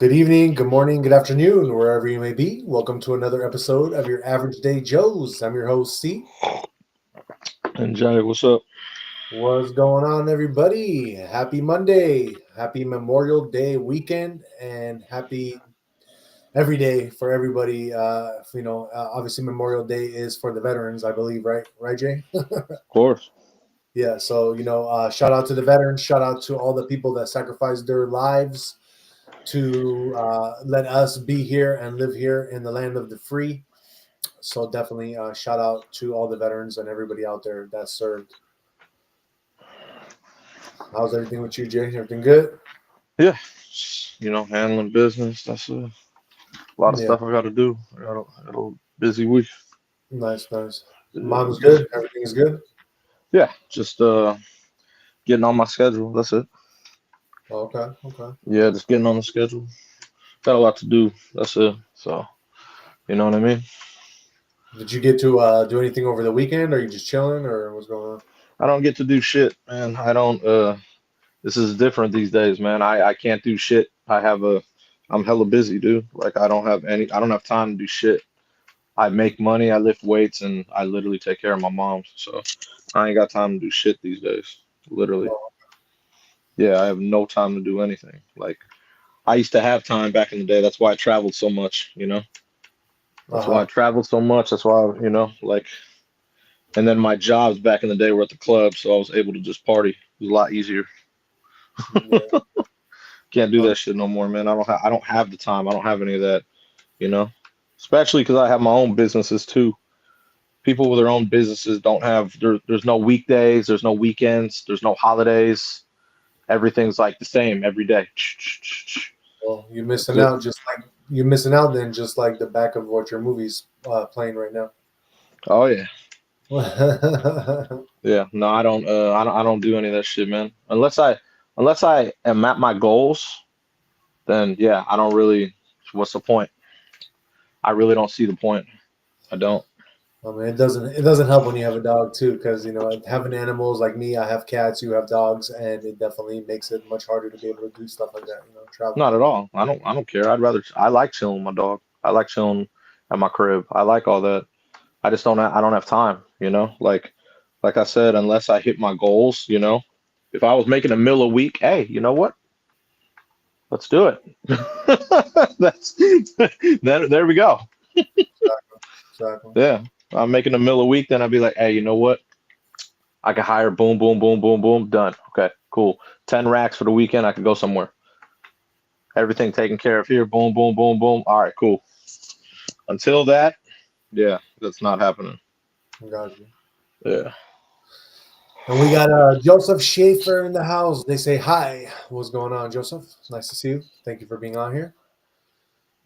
Good evening, good morning, good afternoon, wherever you may be. Welcome to another episode of your Average Day Joes. I'm your host, C. And Johnny, what's up? What's going on, everybody? Happy Monday, happy Memorial Day weekend, and happy every day for everybody. Obviously, Memorial Day is for the veterans, I believe, right? Right, Jay? Of course. Yeah, so, shout out to the veterans, shout out to all the people that sacrificed their lives to let us be here and live here in the land of the free. So definitely shout out to all the veterans and everybody out there that served. How's everything with you, Jay? Everything good? Yeah, handling business. That's a lot of Yeah, stuff I got to do. I got a busy week. nice, nice. Yeah, Mom's good. Everything is good. yeah, just getting on my schedule. That's it. Oh, okay, okay. Yeah, just getting on the schedule. Got a lot to do. That's it. So, you know what I mean? Did you get to do anything over the weekend? Or are you just chilling, or what's going on? I don't get to do shit, man. I don't This is different these days, man. I can't do shit. I'm hella busy, dude. Like I don't have time to do shit. I make money, I lift weights, and I literally take care of my mom. So I ain't got time to do shit these days. Literally. Oh, Yeah, I have no time to do anything. Like I used to have time back in the day. That's why I traveled so much. uh That's why I huh. traveled so much. That's why, like, and then my jobs back in the day were at the club, so I was able to just party. It was a lot easier. Yeah. Can't do Oh, that shit no more, man. I don't have the time. I don't have any of that, you know? Especially because I have my own businesses too. People with their own businesses don't have there's no weekdays, there's no weekends, there's no holidays. Everything's like the same every day. well, you're That's missing it. out. Just like you're missing out. Then just like the back of what your movie's playing right now. Oh yeah. Yeah. No, I don't do any of that shit, man. Unless I am at my goals, then yeah, I don't really what's the point? I really don't see the point. I don't. I mean, it doesn't help when you have a dog too, because having animals like me, I have cats, you have dogs, and it definitely makes it much harder to be able to do stuff like that. Travel. Not at all. I don't care. I like chilling with my dog. I like chilling at my crib. I like all that. I don't have time. Like I said, unless I hit my goals. If I was making a mill a week, hey, you know what? Let's do it. That's there we go. Exactly. Yeah. I'm making a mill a week, then I'd be like, hey, you know what? I could hire boom, boom, boom, boom, boom, done. Okay, cool. 10 racks for the weekend, I could go somewhere. Everything taken care of here, boom, boom, boom, boom. All right, cool. Until that, yeah, that's not happening. Got you. Yeah. And we got Joseph Schaefer in the house. They say hi. What's going on, Joseph? Nice to see you. Thank you for being on here.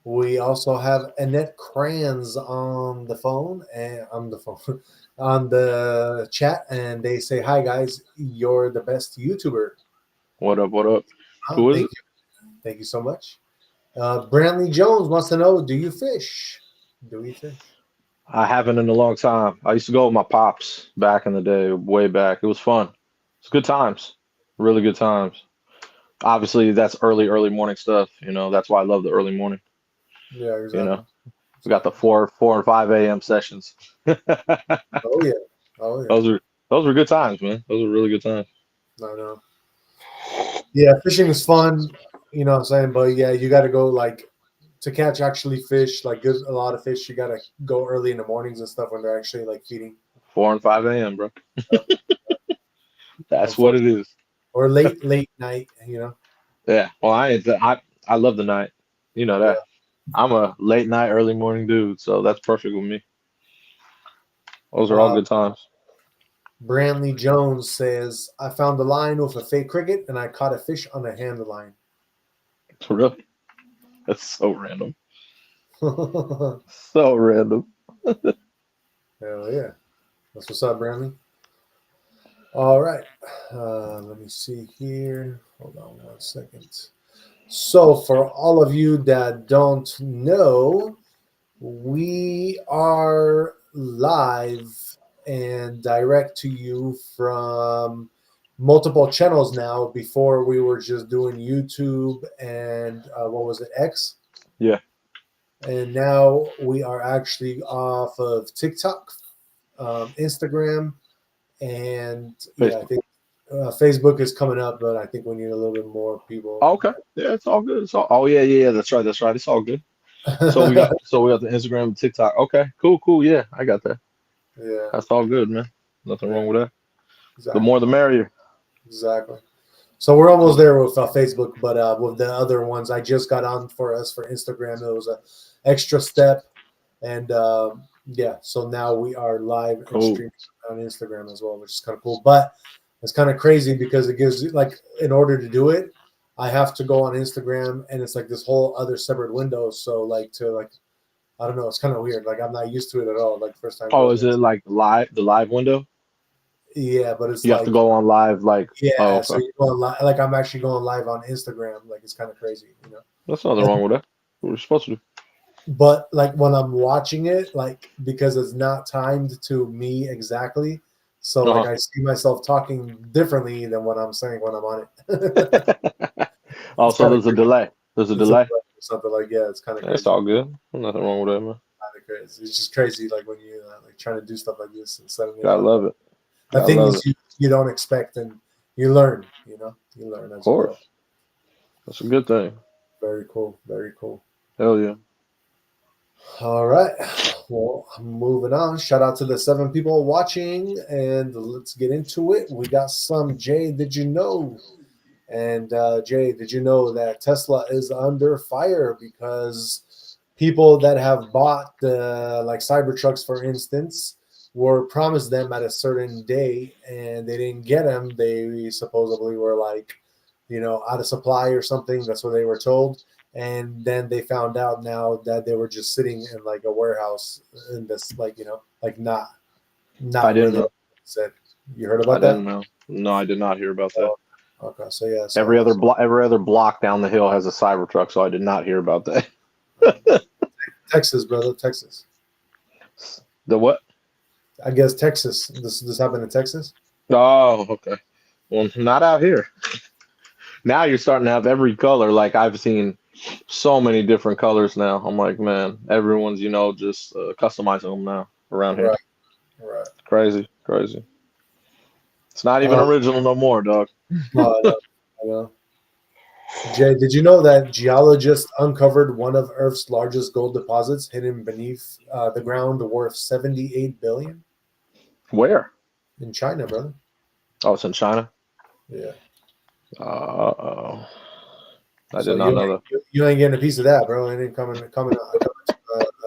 We also have Annette Crans on the phone and on the phone on the chat, and they say hi, guys. You're the best YouTuber. What up? What up? Oh, Who is thank it? you. Thank you so much. Brantley Jones wants to know: do you fish? Do we fish? I haven't in a long time. I used to go with my pops back in the day, way back. It was fun. It's good times. Really good times. Obviously, that's early, early morning stuff. That's why I love the early morning. Yeah, You know, exactly. we got the Exactly. 4 and 5 a.m. sessions. Oh yeah. Oh yeah. Those were those were good times, man. Those were really good times. I know. Yeah, fishing is fun. You know what I'm saying? But yeah, you got to go like to catch actually fish, like good a lot of fish. You got to go early in the mornings and stuff when they're actually like feeding. 4 and 5 a.m., bro. Yep. That's what it Unfortunately, is. or late night. Yeah. Well, I love the night. You know Yeah. that. I'm a late night, early morning dude, so that's perfect with me. Those are all Uh, good times. Brantley Jones says, "I found a line with a fake cricket and I caught a fish on a hand line." Really? That's so random. Hell So random. yeah, that's what's up, Brantley. All right, let me see here. Hold on 1 second. So, for all of you that don't know, we are live and direct to you from multiple channels now. Before we were just doing YouTube and what was it, X? Yeah. And now we are actually off of TikTok, Instagram, and yeah, I Facebook. think Facebook is coming up, but I think we need a little bit more people. Oh, okay. Yeah, it's all good. It's all. Oh yeah, yeah, yeah. That's right. That's right. It's all good. So we got the Instagram and TikTok. Okay. Cool. Cool. Yeah, I got that. Yeah, That's all good, man. Nothing yeah, wrong with that. The exactly, more the merrier. exactly. So we're almost there with Facebook, but with the other ones, I just got on for us for Instagram. It was a extra step, and yeah, so now we are live and Cool. streaming on Instagram as well, which is kind of cool. But it's kind of crazy because it gives you like, in order to do it, I have to go on Instagram, and it's like this whole other separate window. So like to like, I don't know, it's kind of weird. Like I'm not used to it at all. Like first time Oh, doing is it. it like live? The live window? Yeah, but it's You have to like, go on live. Like, oh, yeah, so okay. you're going live. Like I'm actually going live on Instagram. Like it's kind of crazy, you know. That's nothing wrong with that. We're supposed to do. But like when I'm watching it, like because it's not timed to me exactly, so like Uh I see myself talking differently than what I'm saying when I'm on it. huh. It's Also, kind of there's a crazy. delay. There's a It's a delay. something like, yeah, it's kind of It's crazy. all good. Nothing wrong with that, man. Kind of crazy. It's just crazy, like when you like trying to do stuff like this and setting it Gotta up. love it. The Gotta love things it. you don't expect, and you learn. You know, you learn Of as you go. course. That's a good thing. Very cool. Very cool. Hell yeah. All right. Well, moving on. Shout out to the 7 people watching, and let's get into it. We got some. Jay, did you know? And Jay, did you know that Tesla is under fire because people that have bought the like Cybertrucks, for instance, were promised them at a certain day, and they didn't get them. They supposedly were like, out of supply or something. That's what they were told. And then they found out now that they were just sitting in like a warehouse in this, like, like I not where didn't they know. said. You heard I about that? didn't know. No, I did not hear about that. Oh, okay. So yeah. Every other block down the hill has a Cybertruck, so I did not hear about that. Texas, brother, Texas. The what? I guess Texas. This happened in Texas. Oh, okay. Well, not out here. Now you're starting to have every color. Like I've seen so many different colors now. I'm like, man, everyone's just customizing them now around here. Right, right. Crazy, crazy. It's not even Um, original no more, dog. no, I know. Jay, did you know that geologists uncovered one of Earth's largest gold deposits hidden beneath the ground, worth 78 billion Where? in China, brother? Oh, it's in China. Yeah. Oh, I So did not you know that. you ain't getting a piece of that, bro. It ain't coming to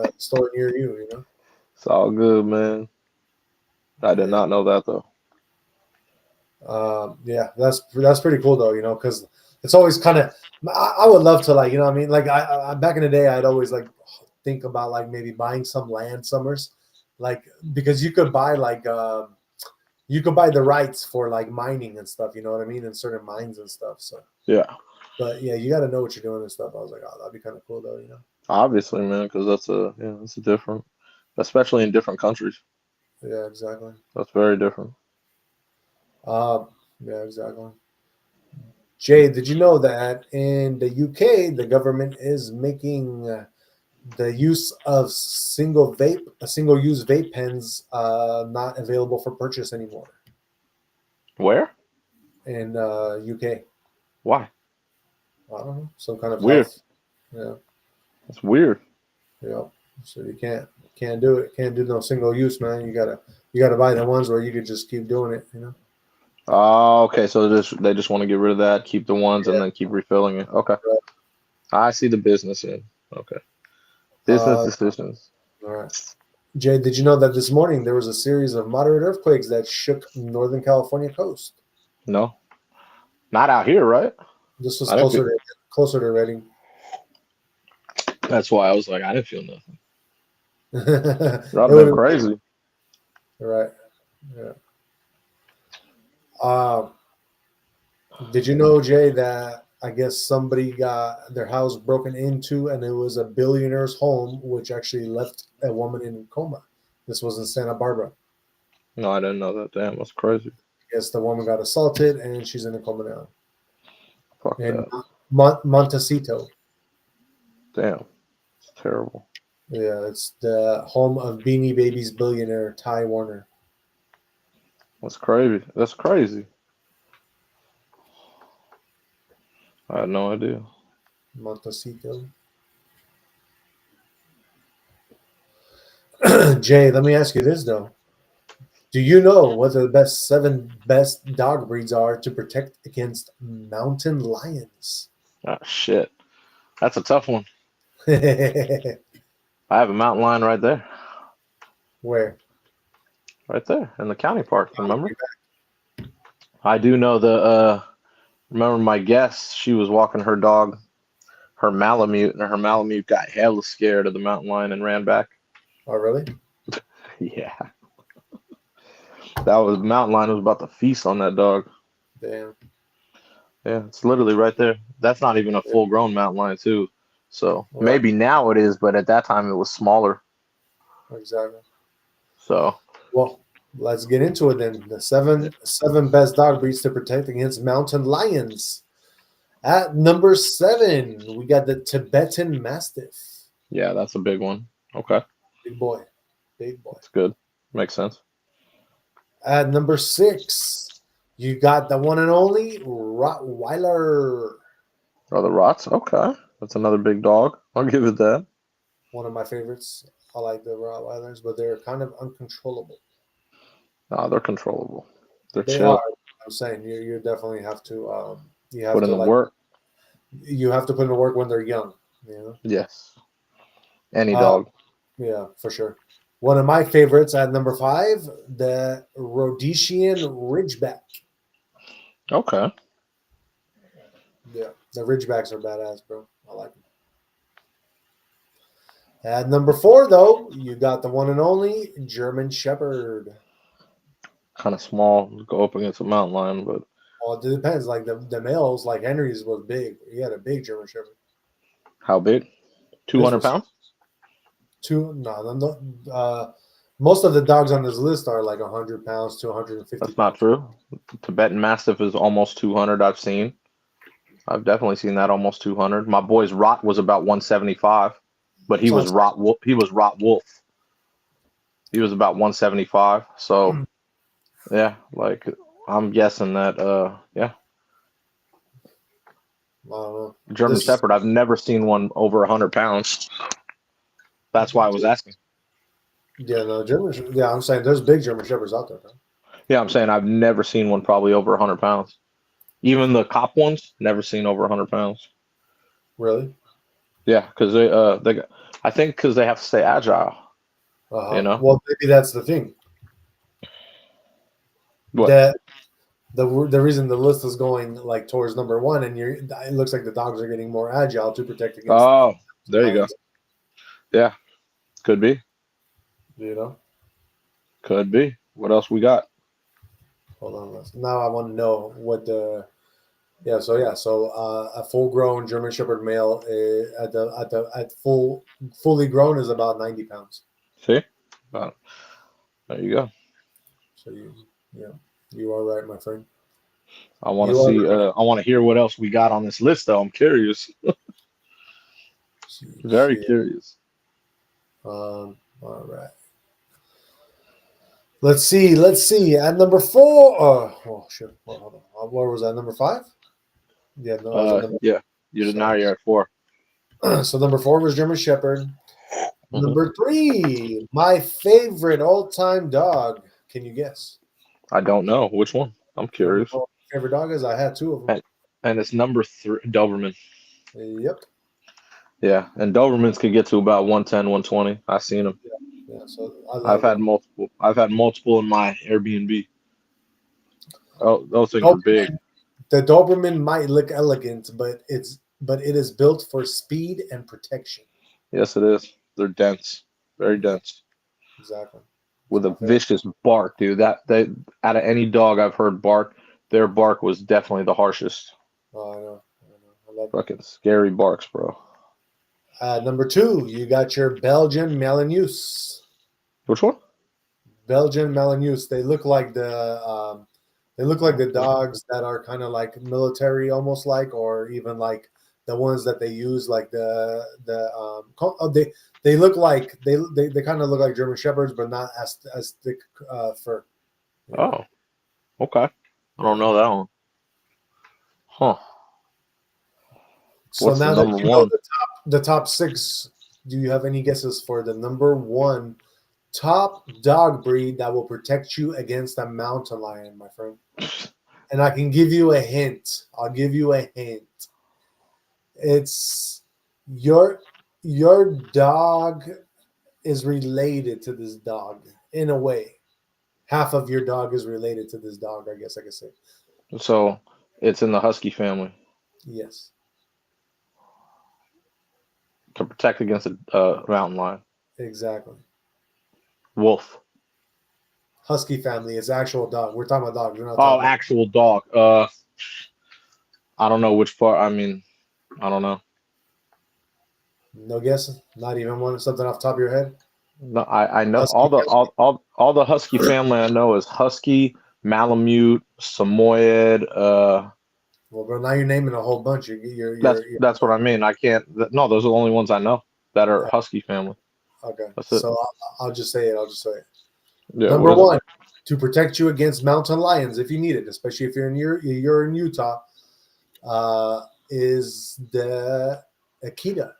a store near you. You know. It's all good, man. I did Yeah. not know that though. Yeah, that's pretty cool though, because it's always kind of. I would love to, like, what I mean, like I back in the day, I'd always like think about like maybe buying some land summers, like because you could buy the rights for like mining and stuff, you know what I mean, in certain mines and stuff. So, Yeah, but yeah, you got to know what you're doing and stuff. I was like, oh, that'd be kind of cool though, obviously, man, because that's a different, especially in different countries. Yeah, exactly. That's very different. Yeah, exactly. Jay, did you know that in the UK, the government is making the use of single-use vape pens, not available for purchase anymore Where? in UK. Why? I don't know, some kind of Weird. health. Yeah, It's weird. yeah. So you can't do it. Can't do no single use, man. You gotta buy the ones where you could just keep doing it. Oh, okay. So they just want to get rid of that, keep the ones, and Yeah. then keep refilling it. Okay, Right. I see the business in. Okay, business Uh, decisions. all right. Jay, did you know that this morning there was a series of moderate earthquakes that shook Northern California coast? No, not out here, right? This was I didn't feel. closer to Reading. That's why I was like, I didn't feel nothing. It That'd have been would crazy. right. Yeah. Um, did you know, Jay, that I guess somebody got their house broken into, and it was a billionaire's home, which actually left a woman in coma. This was in Santa Barbara. No, I didn't know that. Damn, that's crazy. Yes, the woman got assaulted and she's in a coma now. Fuck And that. Montecito. Damn. It's terrible. Yeah, it's the home of Beanie Babies billionaire Ty Warner. That's crazy. That's crazy. I had no idea. Montecito. Jay, let me ask you this though. Do you know what the seven best dog breeds are to protect against mountain lions? Ah, shit. That's a tough one. Where? I have a mountain lion right there. Right there in the county park, remember? I do know remember my guest, she was walking her dog, her Malamute, and her Malamute got hella scared of the mountain lion and ran back. Oh, really? Yeah. That was mountain lion was about to feast on that dog. Damn. Yeah, it's literally right there. That's not even a full grown mountain lion too. So Well, maybe now it is, but at that time it was smaller. exactly. So Well, let's get into it then. The seven best dog breeds to protect against mountain lions. At number 7, we got the Tibetan Mastiff. yeah, that's a big one. Okay. Big boy. Big boy. That's good. Makes sense. At number 6, you got the one and only Rottweiler. Oh, the Rots? Okay. That's another big dog. I'll give it that. One of my favorites. I like the Rottweilers, but they're kind of uncontrollable. No, they're controllable. They're They are. chill. I'm saying you definitely have to Put in the work. you have to put in the work when they're young. You know? Yes. Any Uh, dog. Yeah, for sure. One of my favorites at number 5, the Rhodesian Ridgeback. Okay. Yeah, the Ridgebacks are badass, bro. I like them. At number 4, though, you got the one and only German Shepherd. Kind of small. Go up against a mountain lion, but Well, it depends. Like the males, like Henry's was big. He had a big German Shepherd. how big? His 200 was pounds? most of the dogs on this list are like 100 pounds to 150 That's not pounds. true. Tibetan Mastiff is almost 200. I've seen. I've definitely seen that almost 200. My boy's Rot was about 175, but he So was Rot Wolf. He was Rot Wolf. He was about 175. So yeah, like I'm guessing that. Yeah, I don't know. German Shepherd. I've never seen one over 100 pounds. That's why I was asking. Yeah, no, German. Yeah, I'm saying there's big German Shepherds out there, bro. Yeah, I'm saying I've never seen one probably over 100 pounds. Even the cop ones, never seen over 100 pounds. Really? Yeah, because I think because they have to stay agile. You know. Well, maybe that's the thing. What? That the reason the list is going like towards number 1, and it looks like the dogs are getting more agile to protect against. Oh, there you go. Yeah, could be. You know. Could be. What else we got? Hold on. Now I want to know what the. Yeah. So a full-grown German Shepherd male at fully grown is about 90 pounds. See? There you go. So you are right, my friend. I want to see. I want to hear what else we got on this list, though. I'm curious. Very curious. All right. Let's see. At number 4. Oh shit. Well, hold on. Where was that? Number 5? Yeah. No. Yeah. Now you're at 4. So number 4 was German Shepherd. Mm-hmm. Number 3, my favorite all-time dog. Can you guess? I don't know which one. I'm curious. Favorite dog is I had 2 of them. And it's number 3, Doberman. Yep. Yeah, and Dobermans can get to about 110, 120. I've seen them. Yeah. So I've had multiple. I've had multiple in my Airbnb. Oh, those things are big. The Doberman might look elegant, but it is built for speed and protection. Yes, it is. They're dense, very dense. Exactly. With a vicious bark, dude. That out of any dog I've heard bark, their bark was definitely the harshest. Oh, I know. I love fucking scary barks, bro. Number 2, you got your Belgian Malinois. Which one? Belgian Malinois. They look like the They look like the dogs that are kind of like military, almost like, or even like the ones that they use, like they look like they kind of look like German shepherds, but not as thick fur. You know? Oh, okay. I don't Yeah. know that one. Huh. So What's the now that number you know one? the top six, do you have any guesses for the number one top dog breed that will protect you against a mountain lion, my friend? And I can give you a hint. I'll give you a hint. It's your your dog is related to this dog in a way. Half of your dog is related to this dog, I guess I could say. So it's in the husky family. Yes, Can protect against a mountain lion. exactly. Wolf. Husky family is actual dog. We're talking about dogs. We're not Oh, talking about. actual dog. I don't know which part. I mean, I don't know. No guess. Not even one. Something off the top of your head. No, I know Husky family. all the husky family I know is husky, Malamute, Samoyed. Well, bro, now you're naming a whole bunch. You're That's what I mean. I can't. No, those are the only ones I know that are uh, husky family. okay. That's it. So I'll just say it. I'll just say it. Yeah. What Number is it? one, to protect you against mountain lions if you need it, especially if you're in Utah, is the Akita.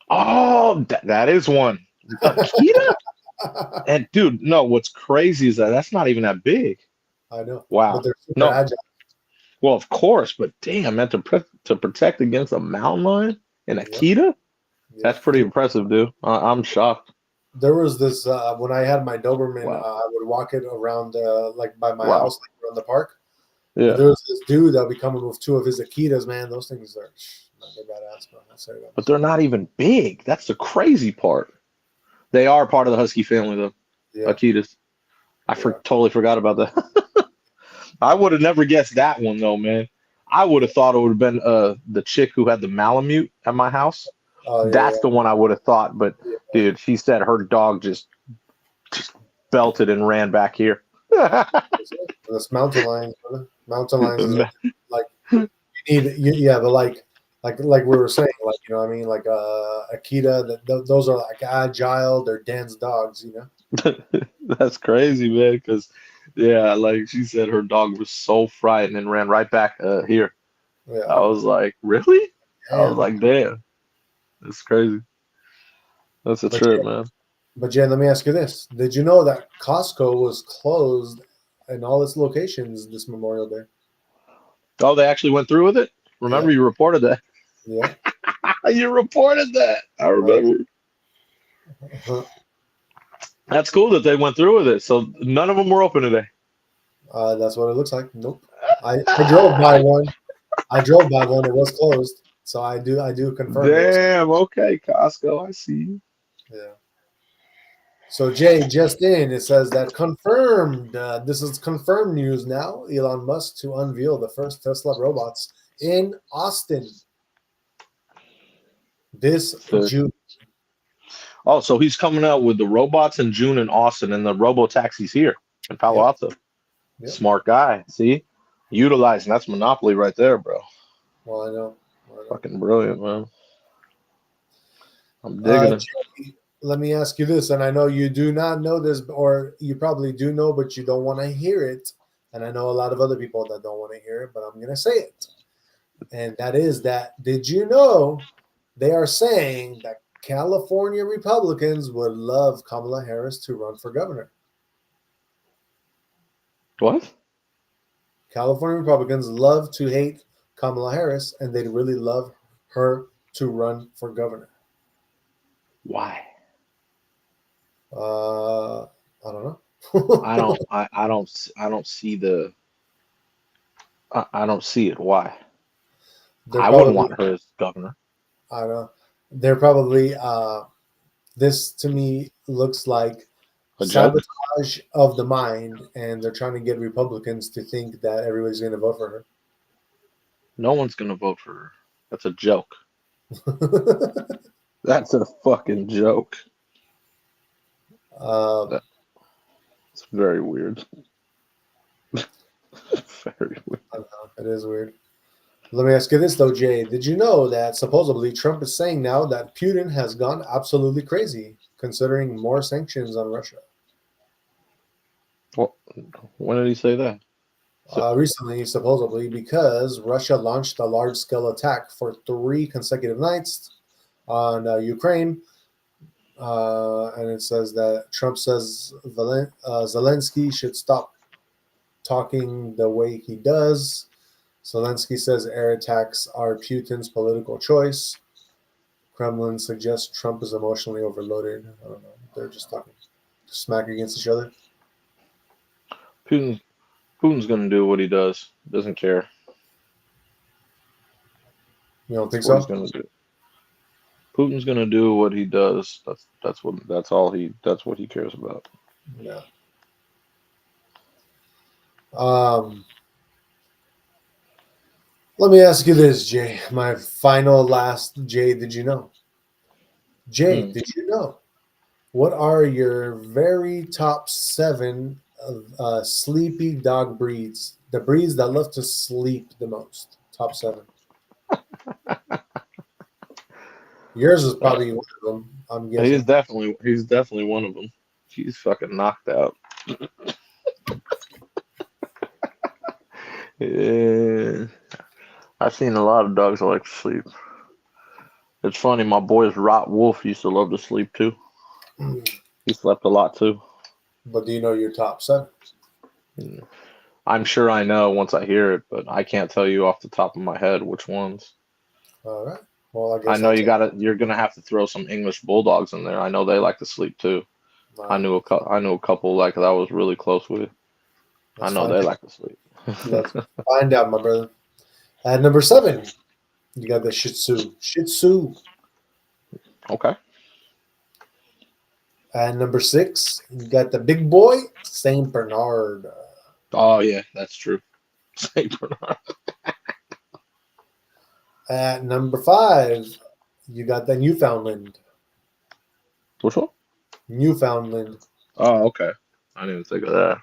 Oh, that is one. Akita? And dude, no. What's crazy is that that's not even that big. I know, but Wow. they're super No. agile. Well, of course, but damn, man, to protect against a mountain lion and Yep, Akita, yep. that's pretty impressive, dude. I'm shocked. There was this when I had my Doberman, Wow. I would walk it around like by my Wow. house, like around the park. And Yeah. there was this dude that'll be coming with two of his Akitas. Man, those things are they're badass, bro. I'll say that. But they're not even big. That's the crazy part. They are part of the husky family, though. Yeah, Akitas. yeah. Totally forgot about that. I would have never guessed that one, though, man. I would have thought it would have been the chick who had the Malamute at my house. Oh That's the one I would have thought. But yeah, dude, she said her dog just belted and ran back here. yeah. This mountain lions, brother. Mountain lions is like yeah, but like we were saying, like you know what I mean, like Akita, those are like agile, they're dense dogs, you know. That's crazy, man. Because yeah, like she said, her dog was so frightened and ran right back here. Yeah. I was like, really? I was Damn. like, damn, that's crazy. That's a But trip, man. Jen, let me ask you this: did you know that Costco was closed in all its locations this Memorial Day? Oh, they actually went through with it. Yeah, Remember, you reported that. yeah. You reported that. I remember. That's cool that they went through with it. So none of them were open today. That's what it looks like. Nope. I drove by one. I drove by one. It was closed. So I do confirm it was. Damn. Okay, Costco. I see you. Yeah. So Jay, just in, it says that confirmed. This is confirmed news now. Elon Musk to unveil the first Tesla robots in Austin this Sick. June. Oh, so he's coming out with the robots in June in Austin and the robo taxis here in Palo Yep. Alto. Yep. Smart guy. See, utilizing that's monopoly right there, bro. Well, I know. Fucking brilliant, man. I'm digging it. Jay, let me ask you this, and I know you do not know this, or you probably do know, but you don't want to hear it. And I know a lot of other people that don't want to hear it, but I'm going to say it. And that is that, did you know they are saying that California Republicans would love Kamala Harris to run for governor? What? California Republicans love to hate Kamala Harris, and they'd really love her to run for governor. Why? I don't know. I don't see the. I don't see it. Why? They're I wouldn't probably, want her as governor. I don't know. They're probably, this to me looks like A joke? sabotage of the mind, and they're trying to get Republicans to think that everybody's going to vote for No one's gonna vote for her. That's a joke. her. That's a fucking joke. um, It's very weird. Very weird. I don't know. It is weird. Let me ask you this though, Jay. Did you know that supposedly Trump is saying now that Putin has gone absolutely crazy, considering more sanctions on Russia? Well, when did he say that? So, Recently, supposedly, because Russia launched a large-scale attack for 3 consecutive nights on Ukraine, and it says that Trump says Zelensky should stop talking the way he does. Zelensky says air attacks are Putin's political choice. Kremlin suggests Trump is emotionally overloaded. I don't know. They're just talking smack against each other. Putin, Putin's gonna do what he does. Doesn't care. You don't think That's what he's so? gonna do. Putin's gonna do what he does. That's what he cares about. Yeah. Um, Let me ask you this, Jay. My final last, Jay, did you know? Jay, Hmm. did you know? What are your very top 7 of sleepy dog breeds? The breeds that love to sleep the most. Top 7. Yours is Uh, probably one of them, I'm he's guessing. definitely one of them. He's fucking knocked out. Yeah, I've seen a lot of dogs that like to sleep. It's funny. My boy's Rot Wolf used to love to sleep too. He slept a lot too. But do you know your top 7? Mm. I'm sure I know once I hear it, but I can't tell you off the top of my head which ones. All right. Well, I I guess know I'll take you're gonna have to throw some English bulldogs in there. I know they like to sleep too. All right. I knew a couple like that I was really close with. I Let's know find they out. like to sleep. Let's find out, my brother. At number 7, you got the Shih Tzu. Shih Tzu. Okay. At number 6, you got the big boy, Saint Bernard. Oh yeah, that's true. Saint Bernard. At number 5, you got the Newfoundland. Which one? Newfoundland. Oh, okay. I didn't even think of that.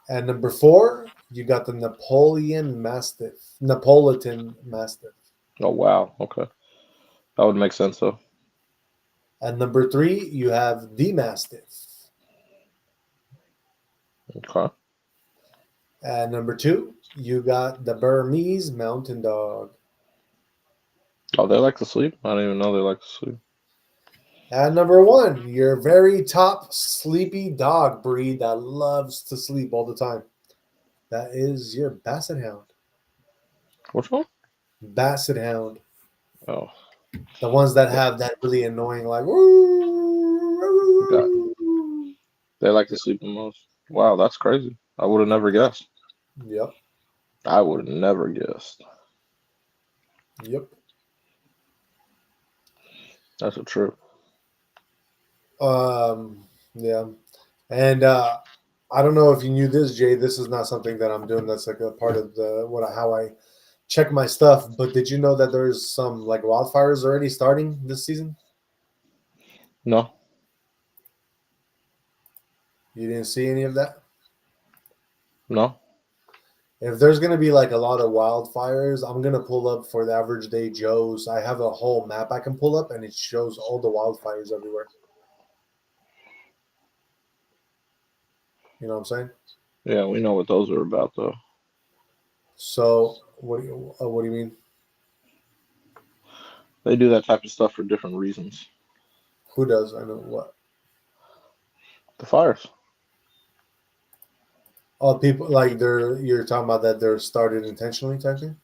At number 4, you got the Napolitan Mastiff. Oh wow. Okay. That would make sense though. At number 3, you have the Mastiff. Okay. At number 2, you got the Burmese Mountain Dog. Oh, they like to sleep? I didn't even know they like to sleep. At number 1, your very top sleepy dog breed that loves to sleep all the time. That is your Basset Hound. Which one? Basset Hound. Oh, The ones that yeah. have that really annoying, like, Got they like to sleep the most. Wow, that's crazy. I would have never guessed. yep, I would have never guessed. yep. That's a trip. Yeah. And I don't know if you knew this, Jay. This is not something that I'm doing. That's like a part of how I check my stuff. But did you know that there's some like wildfires already starting this season? No, You didn't see any of that? no. If there's gonna be like a lot of wildfires, I'm gonna pull up for the Average Day Joes. I have a whole map I can pull up, and it shows all the wildfires everywhere. You know what I'm saying? Yeah, we know what those are about though. So what do you mean? They do that type of stuff for different reasons. Who does? I know what. The fires. Oh, people like you're talking about that they're started intentionally type thing?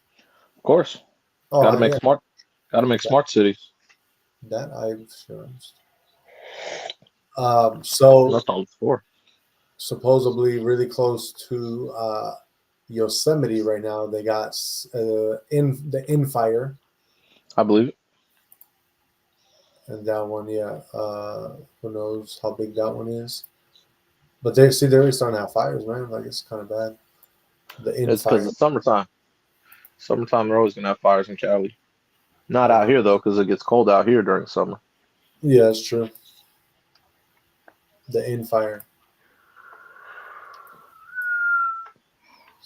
Of course. Oh, yeah, Gotta make that, smart cities. that I've sure. So That's all it's for. supposedly really close to Yosemite right now, they got in the in fire, I believe it. and that one, yeah. Who knows how big that one is? But they're already starting to have fires, man. Like it's kind of bad. The in It's because fire. it's summertime. Summertime, they're always gonna have fires in Cali. Not I out know. here though, because it gets cold out here during summer. Yeah, it's true. The in fire.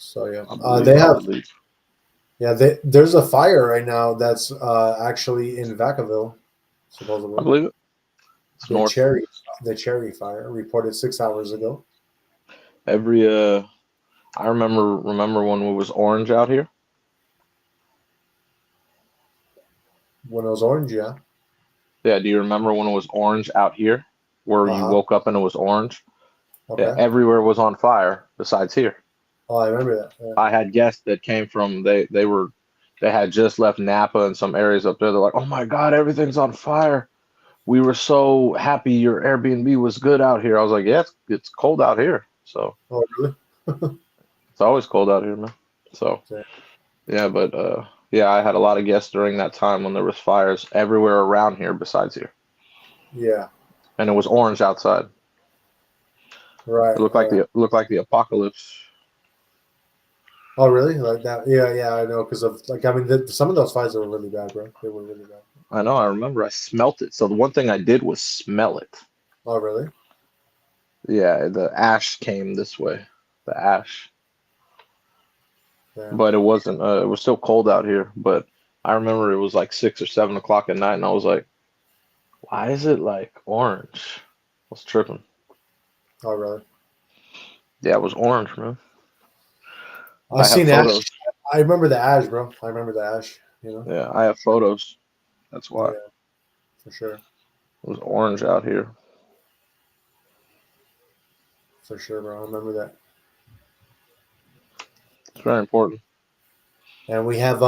So yeah, I believe they it. I have believe. yeah. There's a fire right now that's actually in Vacaville, I supposedly. believe it. It's The north. cherry the cherry fire reported 6 hours ago. Every I remember when it was orange out here. When it was orange, yeah. Yeah, do you remember when it was orange out here, where Uh you huh. woke up and it was orange? Yeah, Okay. everywhere was on fire besides here. Oh, I remember that. Yeah. I had guests that came from they had just left Napa and some areas up there. They're like, "Oh my God, everything's on fire. We were so happy your Airbnb was good out here." I was like, "Yeah, it's cold out here." So Oh, really? it's always cold out here, man. So Yeah. yeah, but yeah, I had a lot of guests during that time when there was fires everywhere around here besides here, Yeah. and it was orange outside. Right. It looked like the apocalypse. Oh, really? Like that? Yeah, yeah. I know because of like I mean, some of those fires were really bad, bro. They were really bad. I know. I remember. I smelt it. So the one thing I did was smell it. Oh, really? Yeah, the ash came this way. The ash, Yeah. but it wasn't. It was still cold out here. But I remember it was like 6 or 7 o'clock at night, and I was like, "Why is it like orange?" I was tripping. Oh, really? Yeah, it was orange, man. I I have seen ash. photos. I remember the ash, bro. I remember the ash. You know. Yeah, I have photos. That's why it Yeah, for sure, was orange out here. for sure, bro. I remember that. It's very important. And we have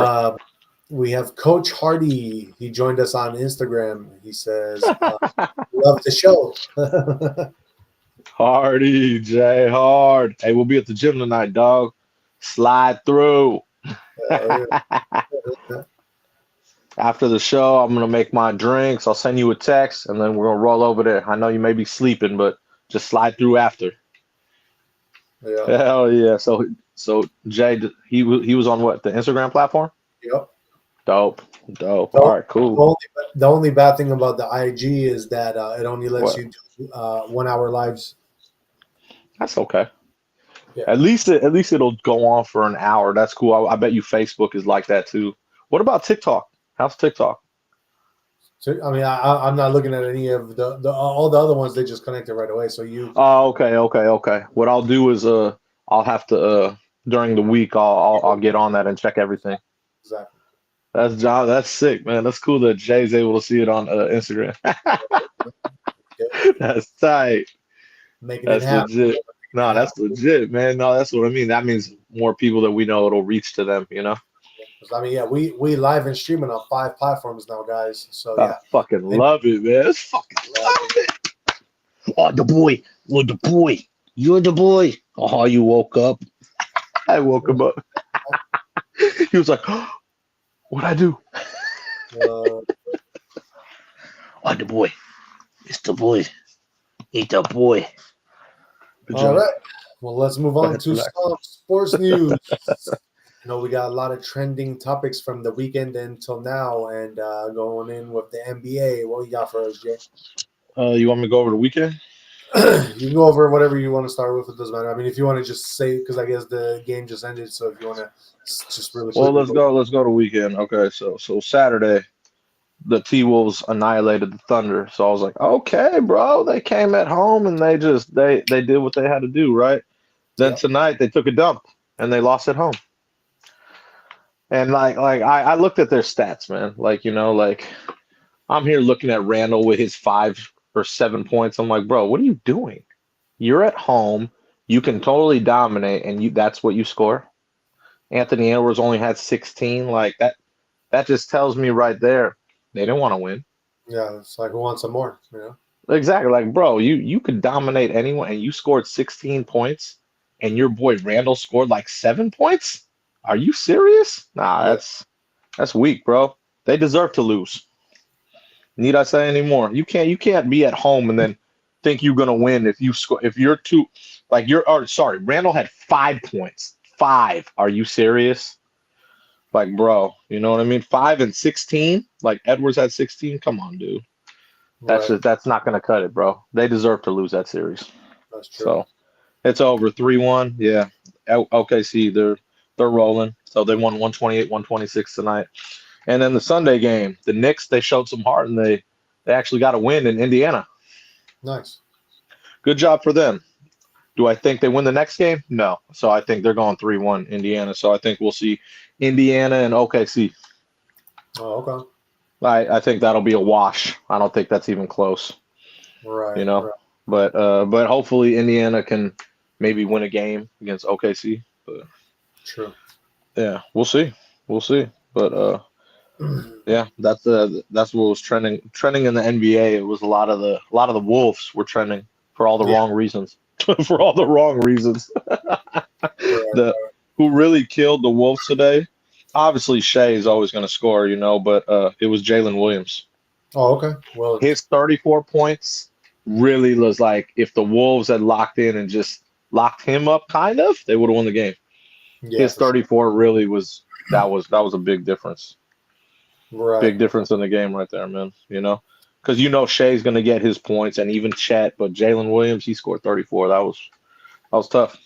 Coach Hardy. He joined us on Instagram. He says, "Love the show." Hardy, Jay Hard. Hey, we'll be at the gym tonight, dog. Slide through. Yeah. After the show, I'm gonna make my drinks. I'll send you a text, and then we're gonna roll over there. I know you may be sleeping, but just slide through after. Yeah. Hell yeah! So Jay, he was on what, the Instagram platform? Yep. Dope, dope. All The, right, cool. the only bad thing about the IG is that it only lets What? you do 1 hour lives. That's okay. Yeah. At least it'll go on for an hour. That's cool. I bet you Facebook is like that too. What about TikTok? How's TikTok? So I mean, I'm not looking at any of the all the other ones. They just connected right away. So you Oh, okay. What I'll do is I'll have to during the week I'll get on that and check everything. exactly That's sick, man. That's cool that Jay's able to see it on Instagram. That's tight. making it That's happen. legit. No, that's legit, man. No, that's what I mean. That means more people that we know it'll reach to them, you know? 'Cause, I mean, yeah, we live and streaming on 5 platforms now, guys. So I yeah, fucking and, love it, man. I fucking love it. Oh, the boy. Oh, the boy. You're the boy. Oh, you woke up. I woke him up. He was like, oh, what'd I do? uh, Oh, the boy. It's the boy. Eat the boy. Good all job. right. Well, let's move Go on ahead, to relax. some sports news. We got a lot of trending topics from the weekend until now, and going in with the NBA. What you got for us, Jay? You want me to go over the weekend? You can go over whatever you want to start with. It doesn't matter. I mean, if you want to just say, because I guess the game just ended, so if you want to just really Well, quickly let's go. go. Let's go to weekend. Okay, so Saturday, the T-Wolves annihilated the Thunder. So I was like, okay, bro, they came at home and they did what they had to do, right? Then Yep. tonight they took a dump and they lost at home. And I looked at their stats, man. Like I'm here looking at Randall with his 5 or 7 points. I'm like, bro, what are you doing? You're at home. You can totally dominate, and that's what you score. Anthony Edwards only had 16. Like that just tells me right there they didn't want to win. Yeah, it's like who wants some more? You know. Exactly. Like, bro, you could dominate anyone, and you scored 16 points, and your boy Randall scored like 7 points. Are you serious? Nah, Yeah. that's weak, bro. They deserve to lose. Need I say any more? You can't be at home and then think you're gonna win if you score if you're too like you're or sorry, Randall had 5 points. 5. Are you serious? Like, bro, you know what I mean? 5 and 16. Like Edwards had 16. Come on, dude. Right. That's not gonna cut it, bro. They deserve to lose that series. That's true. So it's over 3-1. Yeah. OKC, they're rolling. So they won 128, 126 tonight. And then the Sunday game, the Knicks, they showed some heart and they actually got a win in Indiana. Nice. Good job for them. Do I think they win the next game? No. So I think they're going 3-1 Indiana. So I think we'll see Indiana and OKC. Oh, okay. I think that'll be a wash. I don't think that's even close. Right. You know, Right. but hopefully Indiana can maybe win a game against OKC. But True. yeah, we'll see. We'll see. But yeah, that's what was trending in the NBA. It was a lot of the Wolves were trending for all the Yeah. wrong reasons. For all the wrong reasons. Right. The who really killed the Wolves today? Obviously, Shea is always going to score, but it was Jalen Williams. Oh, okay. Well, His 34 points really was like if the Wolves had locked in and just locked him up, kind of, they would have won the game. yeah, His for sure. 34 really was that was a big difference. Right. Big difference in the game right there, man. Because Shea's going to get his points and even Chet, but Jalen Williams, he scored 34. That was tough.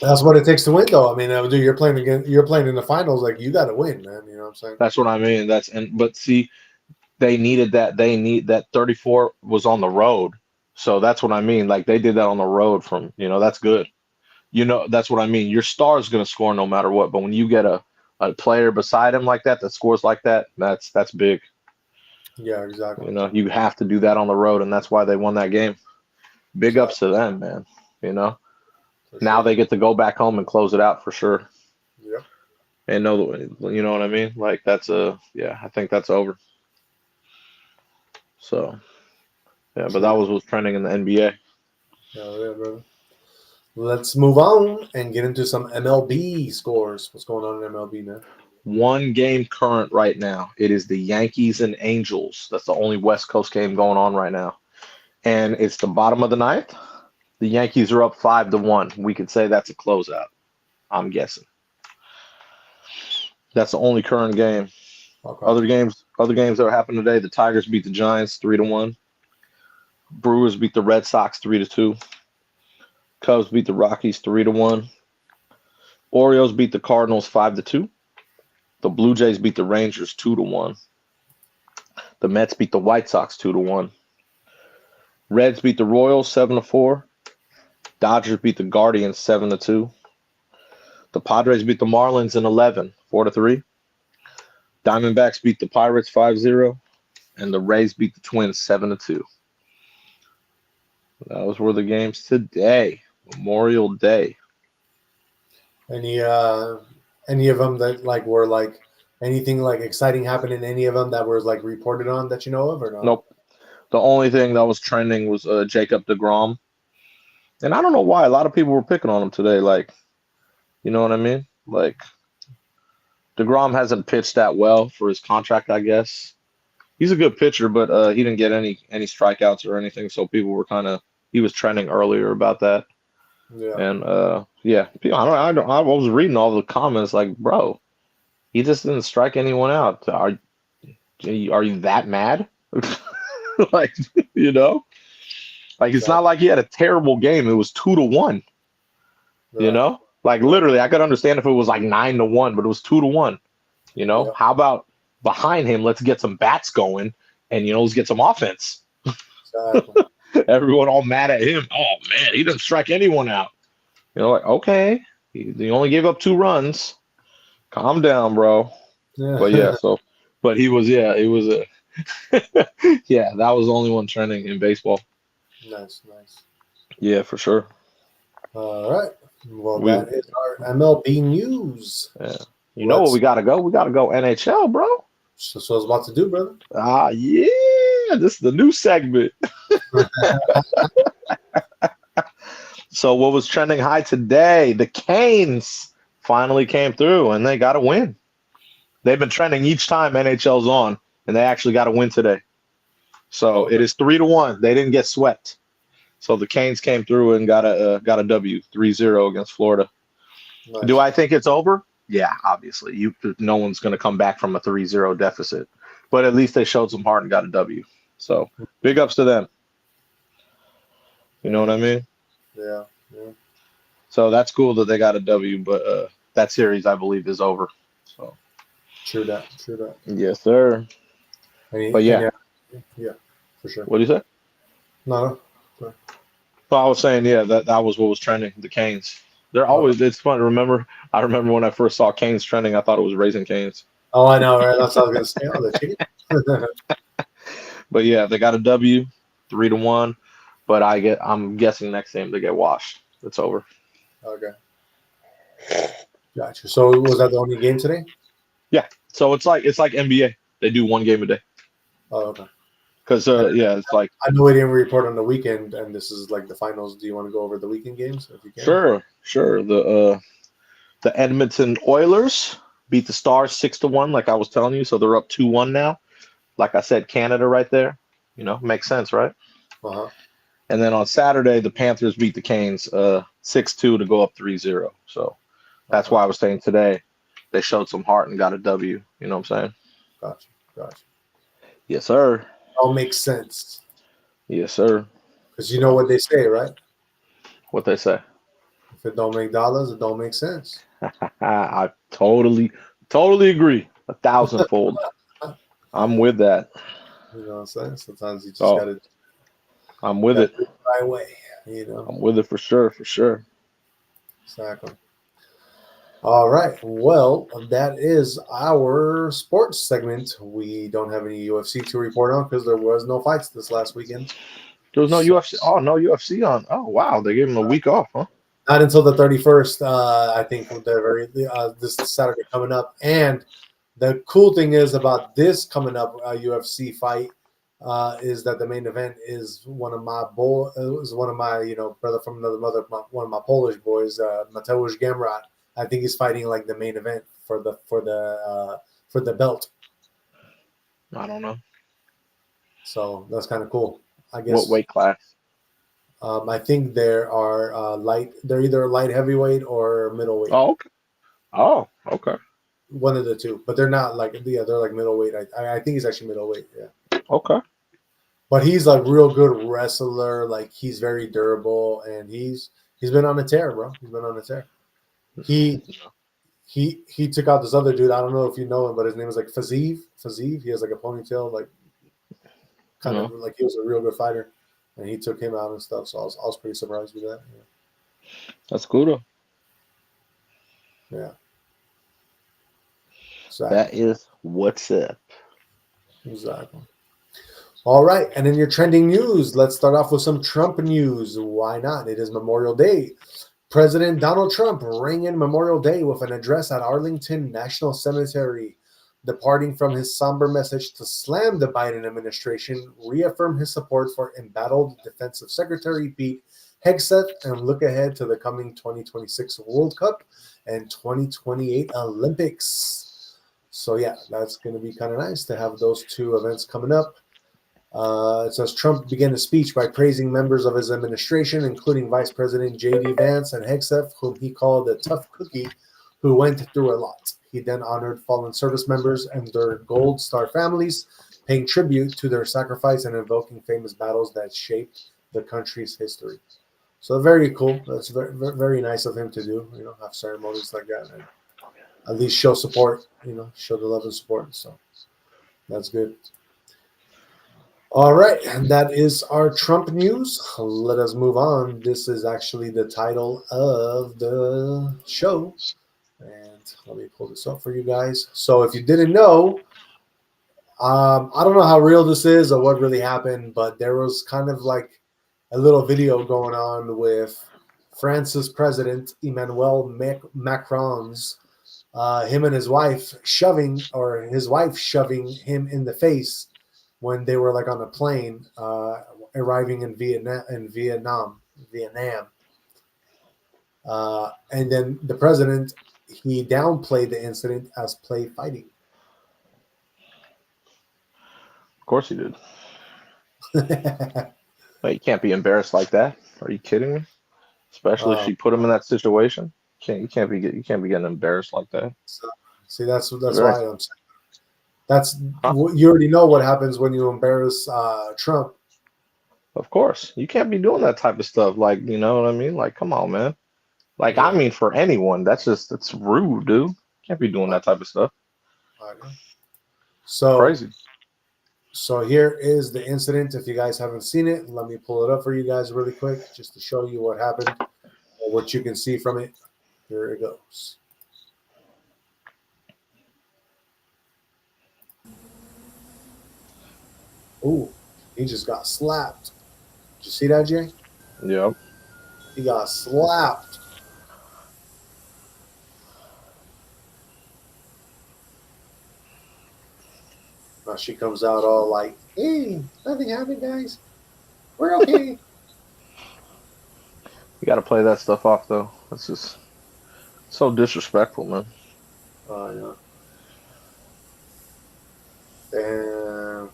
That's what it takes to win, though. I mean, dude, you're playing in the finals. Like, you got to win, man. You know what I'm saying? That's what I mean. But see, they needed that. They need that 34 was on the road. So that's what I mean. Like they did that on the road from, that's good. That's what I mean. Your star is going to score no matter what. But when you get a player beside him like that scores like that, that's big. Yeah, exactly. You have to do that on the road, and that's why they won that game. Big ups to them, man. For Now sure. they get to go back home and close it out for sure. Yeah. And you know what I mean? Like I think that's over. So, yeah, but that was trending in the NBA. Yeah, brother. Let's move on and get into some MLB scores. What's going on in MLB, man? One game current right now. It is the Yankees and Angels. That's the only West Coast game going on right now. And it's the bottom of the ninth. The Yankees are up 5-1. We could say that's a closeout, I'm guessing. That's the only current game. Okay. Other games that happened today, the Tigers beat the Giants 3-1. Brewers beat the Red Sox 3-2. Cubs beat the Rockies 3-1. Orioles beat the Cardinals 5-2. The Blue Jays beat the Rangers 2-1. The Mets beat the White Sox 2-1. Reds beat the Royals 7-4. Dodgers beat the Guardians 7-2. The Padres beat the Marlins in 11, 4-3. Diamondbacks beat the Pirates 5-0. And the Rays beat the Twins 7-2. Those were the games today. Memorial Day. Any of them that were anything exciting happened in any of them that was reported on that you know of or no? Nope. The only thing that was trending was Jacob deGrom. And I don't know why a lot of people were picking on him today. You know what I mean? DeGrom hasn't pitched that well for his contract, I guess. He's a good pitcher, but he didn't get any strikeouts or anything. So people were he was trending earlier about that. Yeah. And yeah, I was reading all the comments bro, he just didn't strike anyone out. Are you that mad? It's not like he had a terrible game. It was 2-1. Right. Literally, I could understand if it was 9-1, but it was 2-1. Yeah. How about behind him? Let's get some bats going, and let's get some offense. Exactly. Everyone all mad at him. Oh man, he didn't strike anyone out. Okay, he only gave up 2 runs. Calm down, bro. Yeah. But yeah, but it was a yeah, that was the only one trending in baseball. Nice. Yeah, for sure. All right. Well, We- that is our MLB news. Yeah. You know what we gotta go? We gotta go NHL, bro. So I was about to do, brother. Yeah, this is the new segment. So what was trending high today? The Canes finally came through and they got a win. They've been trending each time NHL's on, and they actually got a win today. So it is 3-1. They didn't get swept. So the Canes came through and got a W, 3-0 against Florida. Nice. Do I think it's over? Yeah, obviously. No one's going to come back from a 3-0 deficit. But at least they showed some heart and got a W. So big ups to them. You know what I mean? Yeah. So that's cool that they got a W, but that series I believe is over. So True that. True that. yes, sir. Any, But yeah, any, yeah, for sure. what do you say? No, no. Sorry. So I was saying, yeah, that was what was trending. The Canes. They're Okay. always. It's fun to remember. I remember when I first saw Canes trending, I thought it was Raising Canes. Oh, I know, right? That's what I was gonna say. Oh, the chicken. But yeah, they got a W, 3-1. But I'm guessing next game they get washed. It's over. Okay, gotcha. So was that the only game today? Yeah. So it's like NBA. They do one game a day. Oh, okay. Because And yeah, it's like I know we didn't report on the weekend, and this is like the finals. Do you want to go over the weekend games if you can? sure. The Edmonton Oilers beat the Stars 6-1, like I was telling you. So they're up 2-1 now. Like I said, Canada right there. Makes sense, right? Uh-huh. And then on Saturday, the Panthers beat the Canes 6-2 to go up 3-0. So that's Okay. why I was saying today they showed some heart and got a W. You know what I'm saying? Gotcha. Gotcha. Yes, sir. All makes sense Yes, sir. because you know what they say, right? What they say. If it don't make dollars, it don't make sense. I totally agree. 1,000-fold. I'm with that. You know what I'm saying? Sometimes you just Oh, I'm with gotta it. do it the right way. You know. I'm with it for sure. Exactly. All right. Well, that is our sports segment. We don't have any UFC to report on because there was no fights this last weekend. There was no So, UFC. Oh, no UFC on. Oh, wow. They gave him a week off, huh? not until the 31st, I think, this Saturday coming up. And the cool thing is about this coming up UFC fight is that the main event is one of my brother from another mother, one of my Polish boys, Mateusz Gamrot. I think he's fighting like the main event for the belt. I don't know. So that's kind of cool. I What guess weight class? I think there are they're either light heavyweight or middleweight. Oh, okay. Oh, okay. One of the two, but they're not like they're like middleweight. I think he's actually middleweight, yeah. Okay. But he's like real good wrestler. Like he's very durable, and he's been on a tear, bro. He's been on a tear. He he took out this other dude. I don't know if you know him, but his name is like Fazeev. Fazeev. He has like a ponytail, like kind of like he was a real good fighter, and he took him out and stuff. So I was pretty surprised with that. That's cool though. Yeah. Exactly. That is what's up. Exactly. All right, and in your trending news, let's start off with some Trump news. Why not? It is Memorial Day. President Donald Trump rang in Memorial Day with an address at Arlington National Cemetery, departing from his somber message to slam the Biden administration, reaffirm his support for embattled Defensive Secretary Pete Hegseth, and look ahead to the coming 2026 World Cup and 2028 Olympics. So yeah, that's going to be kind of nice to have those two events coming up. It says Trump began a speech by praising members of his administration, including Vice President J.D. Vance and Hegseth, whom he called a tough cookie who went through a lot. He then honored fallen service members and their Gold Star families, paying tribute to their sacrifice and invoking famous battles that shaped the country's history. So very cool. That's very, very nice of him to do, have ceremonies like that and at least show support, show the love and support. So that's good. All right, and that is our Trump news. Let us move on. This is actually the title of the show. And let me pull this up for you guys. So if you didn't know, I don't know how real this is or what really happened, but there was kind of like a little video going on with France's president, Emmanuel Macron's him and his wife shoving him in the face when they were like on a plane arriving in Vietnam. And then the president, he downplayed the incident as play fighting. Of course he did. But you can't be embarrassed like that. Are you kidding me? Especially if she put him in that situation. You can't be getting embarrassed like that. So, see, that's Right. why I'm saying you already know what happens when you embarrass Trump. Of course, you can't be doing that type of stuff. Like, you know what I mean? Like, come on, man. Like, Yeah. I mean, for anyone, that's rude, dude. Can't be doing that type of stuff. I know. So, Crazy. so here is the incident. If you guys haven't seen it, let me pull it up for you guys really quick, just to show you what happened or what you can see from it. Here it goes. Ooh, he just got slapped. Did you see that, Jay? Yep. He got slapped. Now she comes out all like, "Hey, nothing happened, guys. We're okay." You got to play that stuff off, though. That's just so disrespectful, man. Yeah. Damn.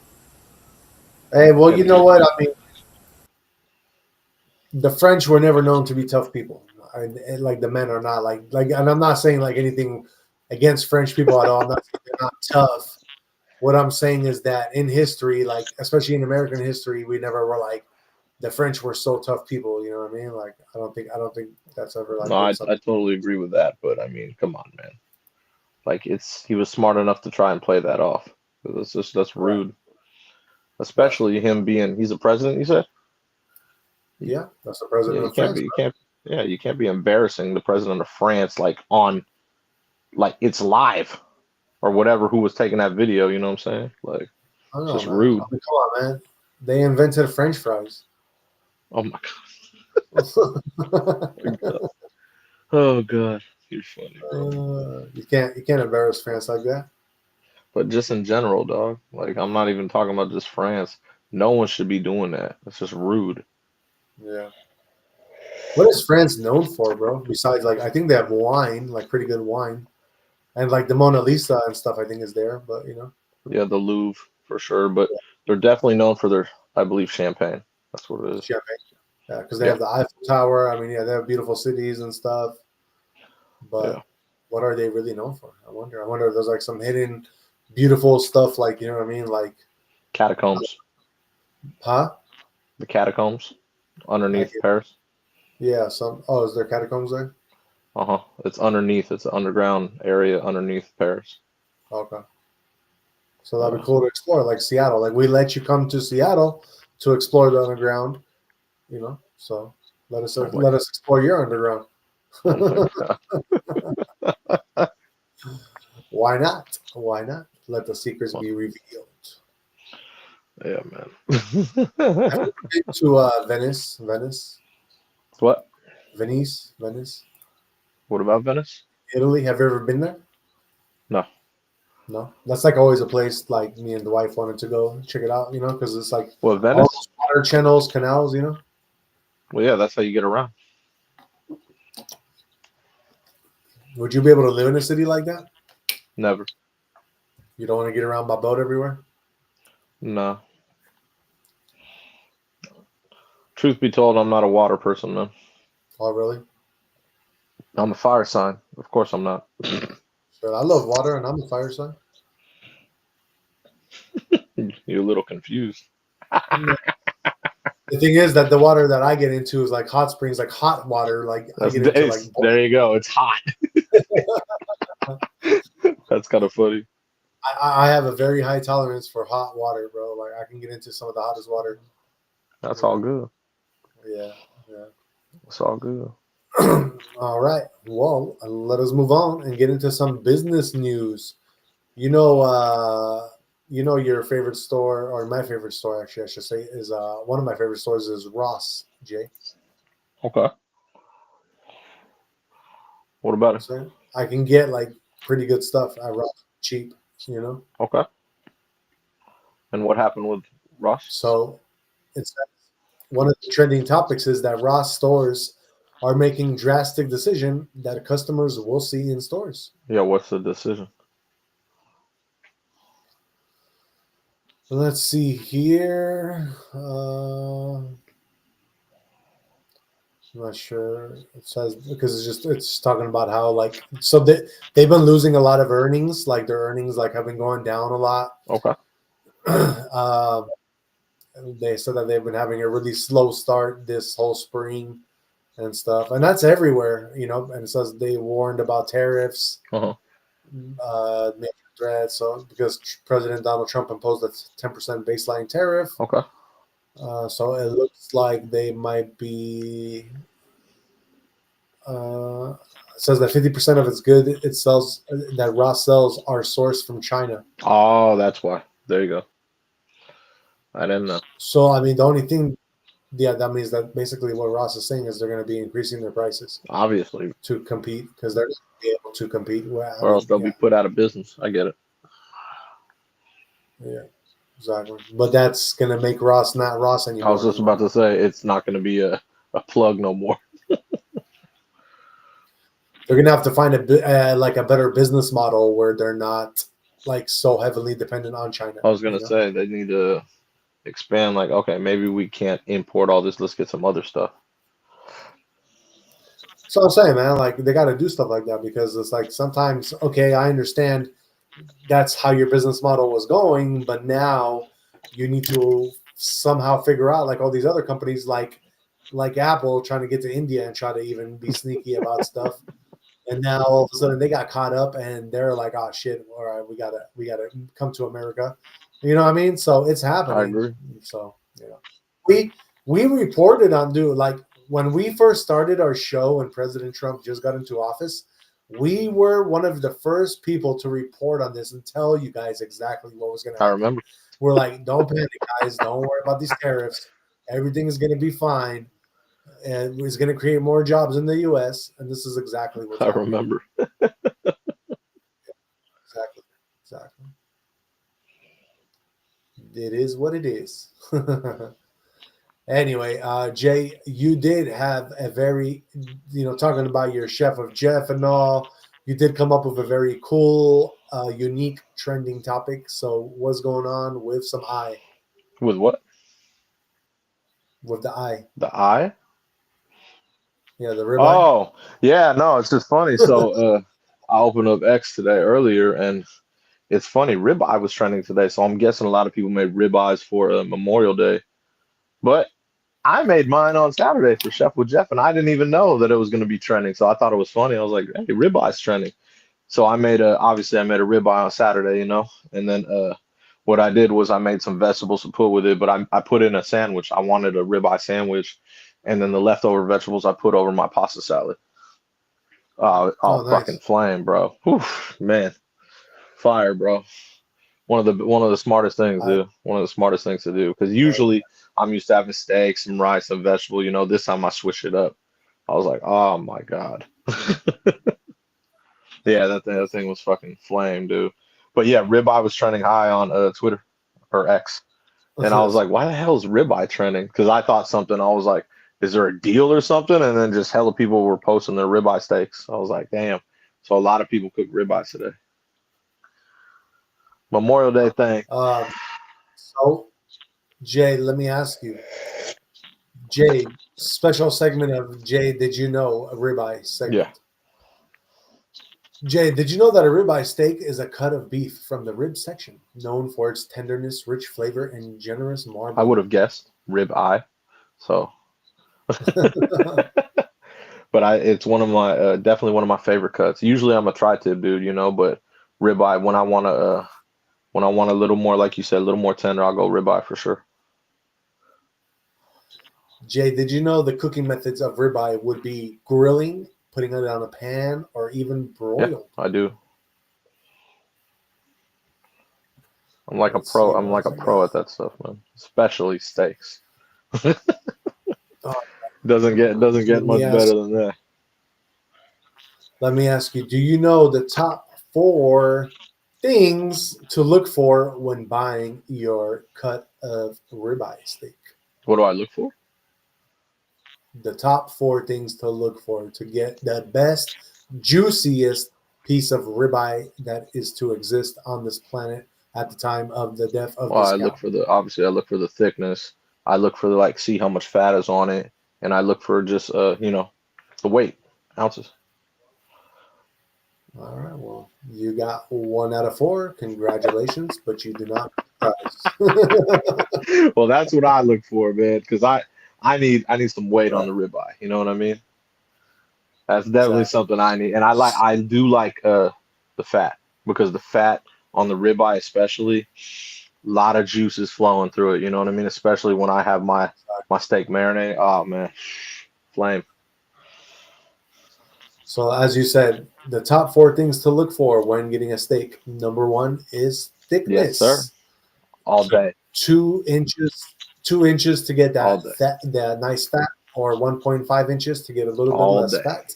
Hey, well, Yeah, you know what? I mean, the French were never known to be tough people. And like the men are not like, and I'm not saying like anything against French people at all. I'm not saying they're not tough. What I'm saying is that in history, like especially in American history, we never were like the French were so tough people. You know what I mean? Like I don't think that's ever no, like I, been I something. totally agree with that. But I mean, come on, man. Like, he was smart enough to try and play that off. That's Right. rude. Right. Especially him he's a president, you said? Yeah, that's the Yeah, president you of can't France, be, you bro. can't, yeah, you can't be embarrassing the president of France like it's live or whatever. Who was taking that video? You know what I'm saying? Like, I don't it's know, just man. I rude. mean, come on, man. They invented French fries. Oh my God. Oh God, you're funny, bro. You can't embarrass France like that. But just in general, dog. Like, I'm not even talking about just France. No one should be doing that. It's just rude. Yeah. What is France known for, bro? Besides, like, I think they have wine, like pretty good wine, and like the Mona Lisa and stuff. I think is there, but Yeah, the Louvre for sure, but they're definitely known for their, I believe, champagne. That's what it is. champagne. Yeah, because they Yeah, have the Eiffel Tower. I mean, yeah, they have beautiful cities and stuff. yeah. But what are they really known for? I wonder. I wonder if there's like some hidden, beautiful stuff, like what I mean, like, Catacombs. huh? The catacombs I underneath get, Paris. yeah. Some. Oh, is there catacombs there? Uh-huh. It's underneath. It's an underground area underneath Paris. Okay. So that'd Yeah. be cool to explore, like Seattle. Like we let you come to Seattle to explore the underground, So let us Oh my, let us explore your underground. oh my God. Why not? Why not? Let the secrets Well, be revealed. yeah, Have man. you ever been to What? Venice, What about Venice? Italy? Have you ever been there? No. No. That's like always a place like me and the wife wanted to go check it out, because it's like What, all Venice? those water channels, canals. Well, yeah, that's how you get around. Would you be able to live in a city like that? Never. You don't want to get around by boat everywhere? No. Truth be told, I'm not a water person, man. Oh, really? I'm a fire sign. Of course I'm not. Sure. I love water and I'm a fire sign. You're a little confused. The thing is that the water that I get into is like hot springs, like hot water. Like I get into like There you go. It's hot. That's kind of funny. I have a very high tolerance for hot water, bro. Like I can get into some of the hottest water. That's You all know? good. Yeah, yeah. It's all good. All right. Well, let us move on and get into some business news. You know, uh, your favorite store, or my favorite store, actually, I should say, is one of my favorite stores is Ross. Jay, Okay. What about it? so I can get like pretty good stuff at Ross, cheap. You know, Okay. And what happened with Ross? so it's one of the trending topics is that Ross stores are making drastic decision that customers will see in stores. Yeah, what's the decision? Let's see here. I'm not sure. It says because it's talking about how like they've been losing a lot of earnings. Like their earnings like have been going down a lot. Okay. um, they said that they've been having a really slow start this whole spring, and stuff, and that's everywhere, you know. And it says they warned about tariffs, Uh-huh. major threats. So because President Donald Trump imposed a 10% baseline tariff, Okay. so it looks like they might be. It says that 50% of its good it sells that Ross sells are sourced from China. Oh, that's why. There you go. I didn't know. So I mean, the only thing, yeah, that means that basically what Ross is saying is they're going to be increasing their prices Obviously, to compete because they're going to be able to compete. Well, I or else mean, they'll be yeah, put out of business. I get it. yeah, exactly. But that's going to make Ross not Ross I was anymore. just You know, about to say it's not going to be a plug no more. they're going to have to find like a better business model where they're not like so heavily dependent on China. I was going You to know. say they need to expand. Like, okay, maybe we can't import all this. Let's get some other stuff. So I'm saying, man, like they got to do stuff like that because it's like sometimes, okay, I understand that's how your business model was going, but now you need to somehow figure out like all these other companies like Apple trying to get to India and try to even be sneaky about stuff. And now all of a sudden they got caught up and they're like, oh shit, all right, we gotta come to America. You know what I mean? So it's I happening. agree. So we reported on like when we first started our show when President Trump just got into office, we were one of the first people to report on this and tell you guys exactly what was going to I happen. remember. We're like, don't panic, guys. Don't worry about these tariffs. Everything is going to be fine. And it's going to create more jobs in the U.S. And this is exactly what's I happening. remember. Exactly. Exactly. It is what it is. Anyway, Jay, you did have a very, talking about your Chef of Jeff and all, you did come up with a very cool, unique, trending topic. So, what's going on with some eye? With what? With the eye? The eye? Yeah, the ribeye. Oh, yeah. No, it's just funny. So, I opened up X today earlier, and it's funny. Ribeye was trending today, so I'm guessing a lot of people made ribeyes for Memorial Day. But I made mine on Saturday for Chef with Jeff, and I didn't even know that it was going to be trending. So I thought it was funny. I was like, "Hey, ribeye's trending." So obviously I made a ribeye on Saturday, and then what I did was I made some vegetables to put with it, but I put in a sandwich. I wanted a ribeye sandwich, and then the leftover vegetables I put over my pasta salad. Oh, Oh, fucking nice. flame, bro. Whew, man, fire, bro. One of the smartest things, I, dude. One of the smartest things to do. Because usually I'm used to having steak, some rice, some vegetable. This time I switched it up. I was like, oh my God. Yeah, that thing was fucking flame, dude. But yeah, ribeye was trending high on Twitter or X. And I was like, why the hell is ribeye trending? Because I thought something, I was like, is there a deal or something? And then just hella people were posting their ribeye steaks. I was like, damn. So a lot of people cook ribeyes today. Memorial Day thing. so, Jay, let me ask you. Jay, special segment of Jay, did you know a ribeye segment? Yeah, Jay, did you know that a ribeye steak is a cut of beef from the rib section, known for its tenderness, rich flavor, and generous I would marbling? have guessed rib eye. So, but it's one of my definitely one of my favorite cuts. Usually I'm a tri-tip dude, but ribeye when I want a little more, like you said, a little more tender, I'll go ribeye for sure. Jay, did you know the cooking methods of ribeye would be grilling, putting it on a pan, or even Yeah, broiled? I do. I'm like a Let's pro. see I'm what like else a I pro got. at that stuff, man. Especially steaks. Oh, Doesn't get let me much better ask. than that. Let me ask you. Do you know the top 4 things to look for when buying your cut of ribeye steak? What do I look for? The top 4 things to look for to get the best, juiciest piece of ribeye that is to exist on this planet at the time of the death of Well, this cow. obviously I look for the thickness. I look for the like see how much fat is on it, and I look for just the weight, ounces. All right, well, you got 1 out of 4. Congratulations, but you do not get the prize. Well, that's what I look for, man, because I need some weight on the ribeye. You know what I mean? That's definitely Exactly. something I need. And I do like the fat because the fat on the ribeye especially, a lot of juices flowing through it, you know what I mean? Especially when I have my steak marinade. Oh man, flame. So as you said, the top four things to look for when getting a steak. Number one is Yes, sir. thickness. All day. 2 inches, 2 inches to get All that day. fat, that nice fat, or 1.5 inches to get a little bit All less day. fat.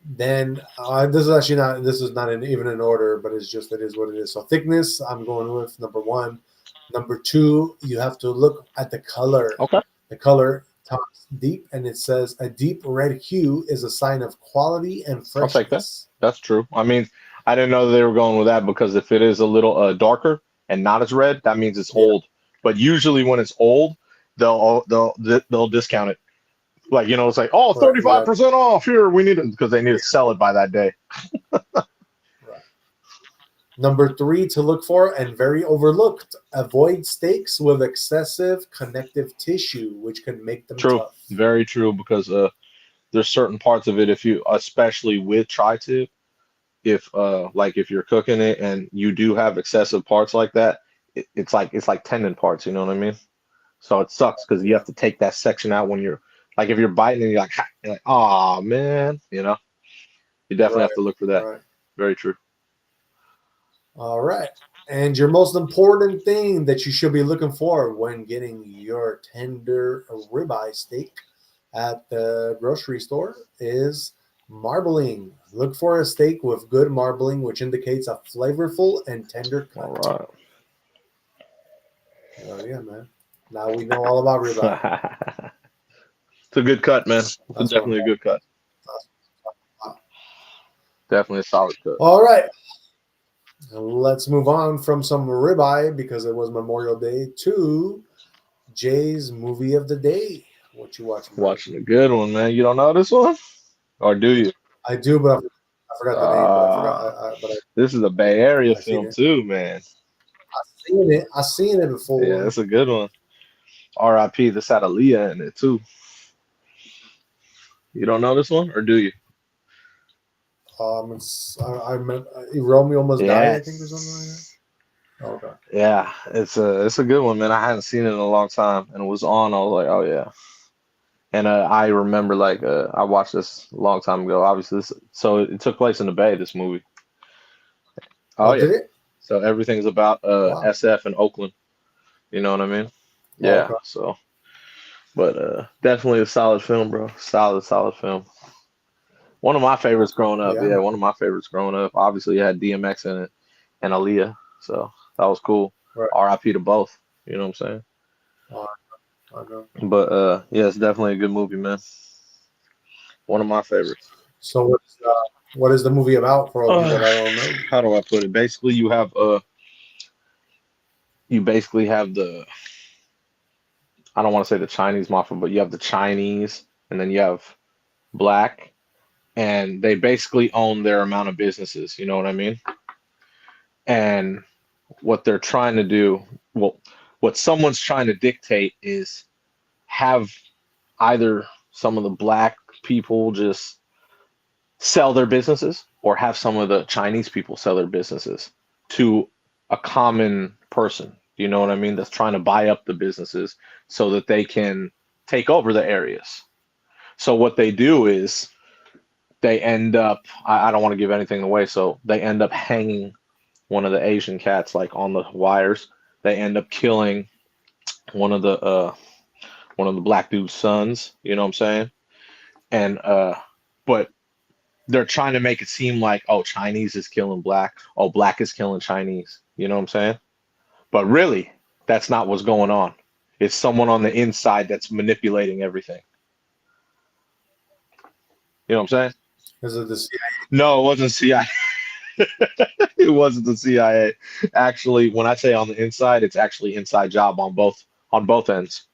Then this is actually not, this is not even in order, but it's just, it is what it is. So thickness, I'm going with number one. Number two, you have to look at the color. Okay. The color talks deep, and it says a deep red hue is a sign of quality and I'll take that. freshness. That's true. I mean, I didn't know they were going with that because if it is a little darker and not as red, that means it's Yeah, old. But usually when it's old, they'll discount it. Like, it's like, oh, right, yeah, 35% off here. We need it because they need to sell it by that day. right. Number three to look for, and very overlooked, avoid steaks with excessive connective tissue, which can make them True. tough. Very true because there's certain parts of it if you especially with tri-tip, if like if you're cooking it and you do have excessive parts like that, it's like tendon parts, you know what I mean? So it sucks because you Yeah, have to take that section out when you're like if you're biting and you're like, oh man, you definitely right, have to look for that. right. Very true. All right. And your most important thing that you should be looking for when getting your tender ribeye steak at the grocery store is marbling. Look for a steak with good marbling, which indicates a flavorful and tender All cut. right. Oh, yeah, man. Now we know all about ribeye. It's a good cut, man. It's That's what I'm definitely a good cut. talking about. Definitely a solid cut. All right. Let's move on from some ribeye because it was Memorial Day to Jay's movie of the day. What you watching, buddy? Watching a good one, man. You don't know this one? Or do you? I do, but I forgot the name. But I forgot. Uh, But this is a Bay Area I seen film it. too, man. I seen it. I seen it Yeah, before. it's a good one. R.I.P. This had Aaliyah in it too. You don't know this one, or do you? I meant Romeo Must Die, I think, or something like that. Yes. Okay. Yeah, it's a good one, man. I hadn't seen it in a long time, and it was on. I was like, oh yeah. And I remember like I watched this a long time ago. Obviously, so it took place in the Bay. This movie. Oh Oh, yeah. did it? So everything's about Wow. SF and Oakland. You know what I mean? Oh, Yeah. okay. So, but definitely a solid film, bro. Solid film. One of my favorites growing up. Yeah, Yeah, man. one of my favorites growing up. Obviously, it had DMX in it and Aaliyah. So that was cool. Right. RIP to both. You know what I'm saying? Oh, I know. But yeah, it's definitely a good movie, man. One of my favorites. So what is the movie about for all people Uh, that don't know? how do I put it? Basically, you basically have the I don't want to say the Chinese mafia, but you have the Chinese and then you have black and they basically own their amount of businesses, you know what I mean? And what they're trying to do, well, what someone's trying to dictate is have either some of the black people just sell their businesses or have some of the Chinese people sell their businesses to a common person. You know what I mean? That's trying to buy up the businesses so that they can take over the areas. So what they do is they end up, I don't want to give anything away, so they end up hanging one of the Asian cats like on the wires. They end up killing one of the black dude's sons, you know what I'm saying? And but they're trying to make it seem like, oh, Chinese is killing black, oh, black is killing Chinese. You know what I'm saying? But really, that's not what's going on. It's someone on the inside that's manipulating everything. You know what I'm saying? Is it the No, it wasn't CIA. It wasn't the CIA. Actually, when I say on the inside, it's actually inside job on both ends.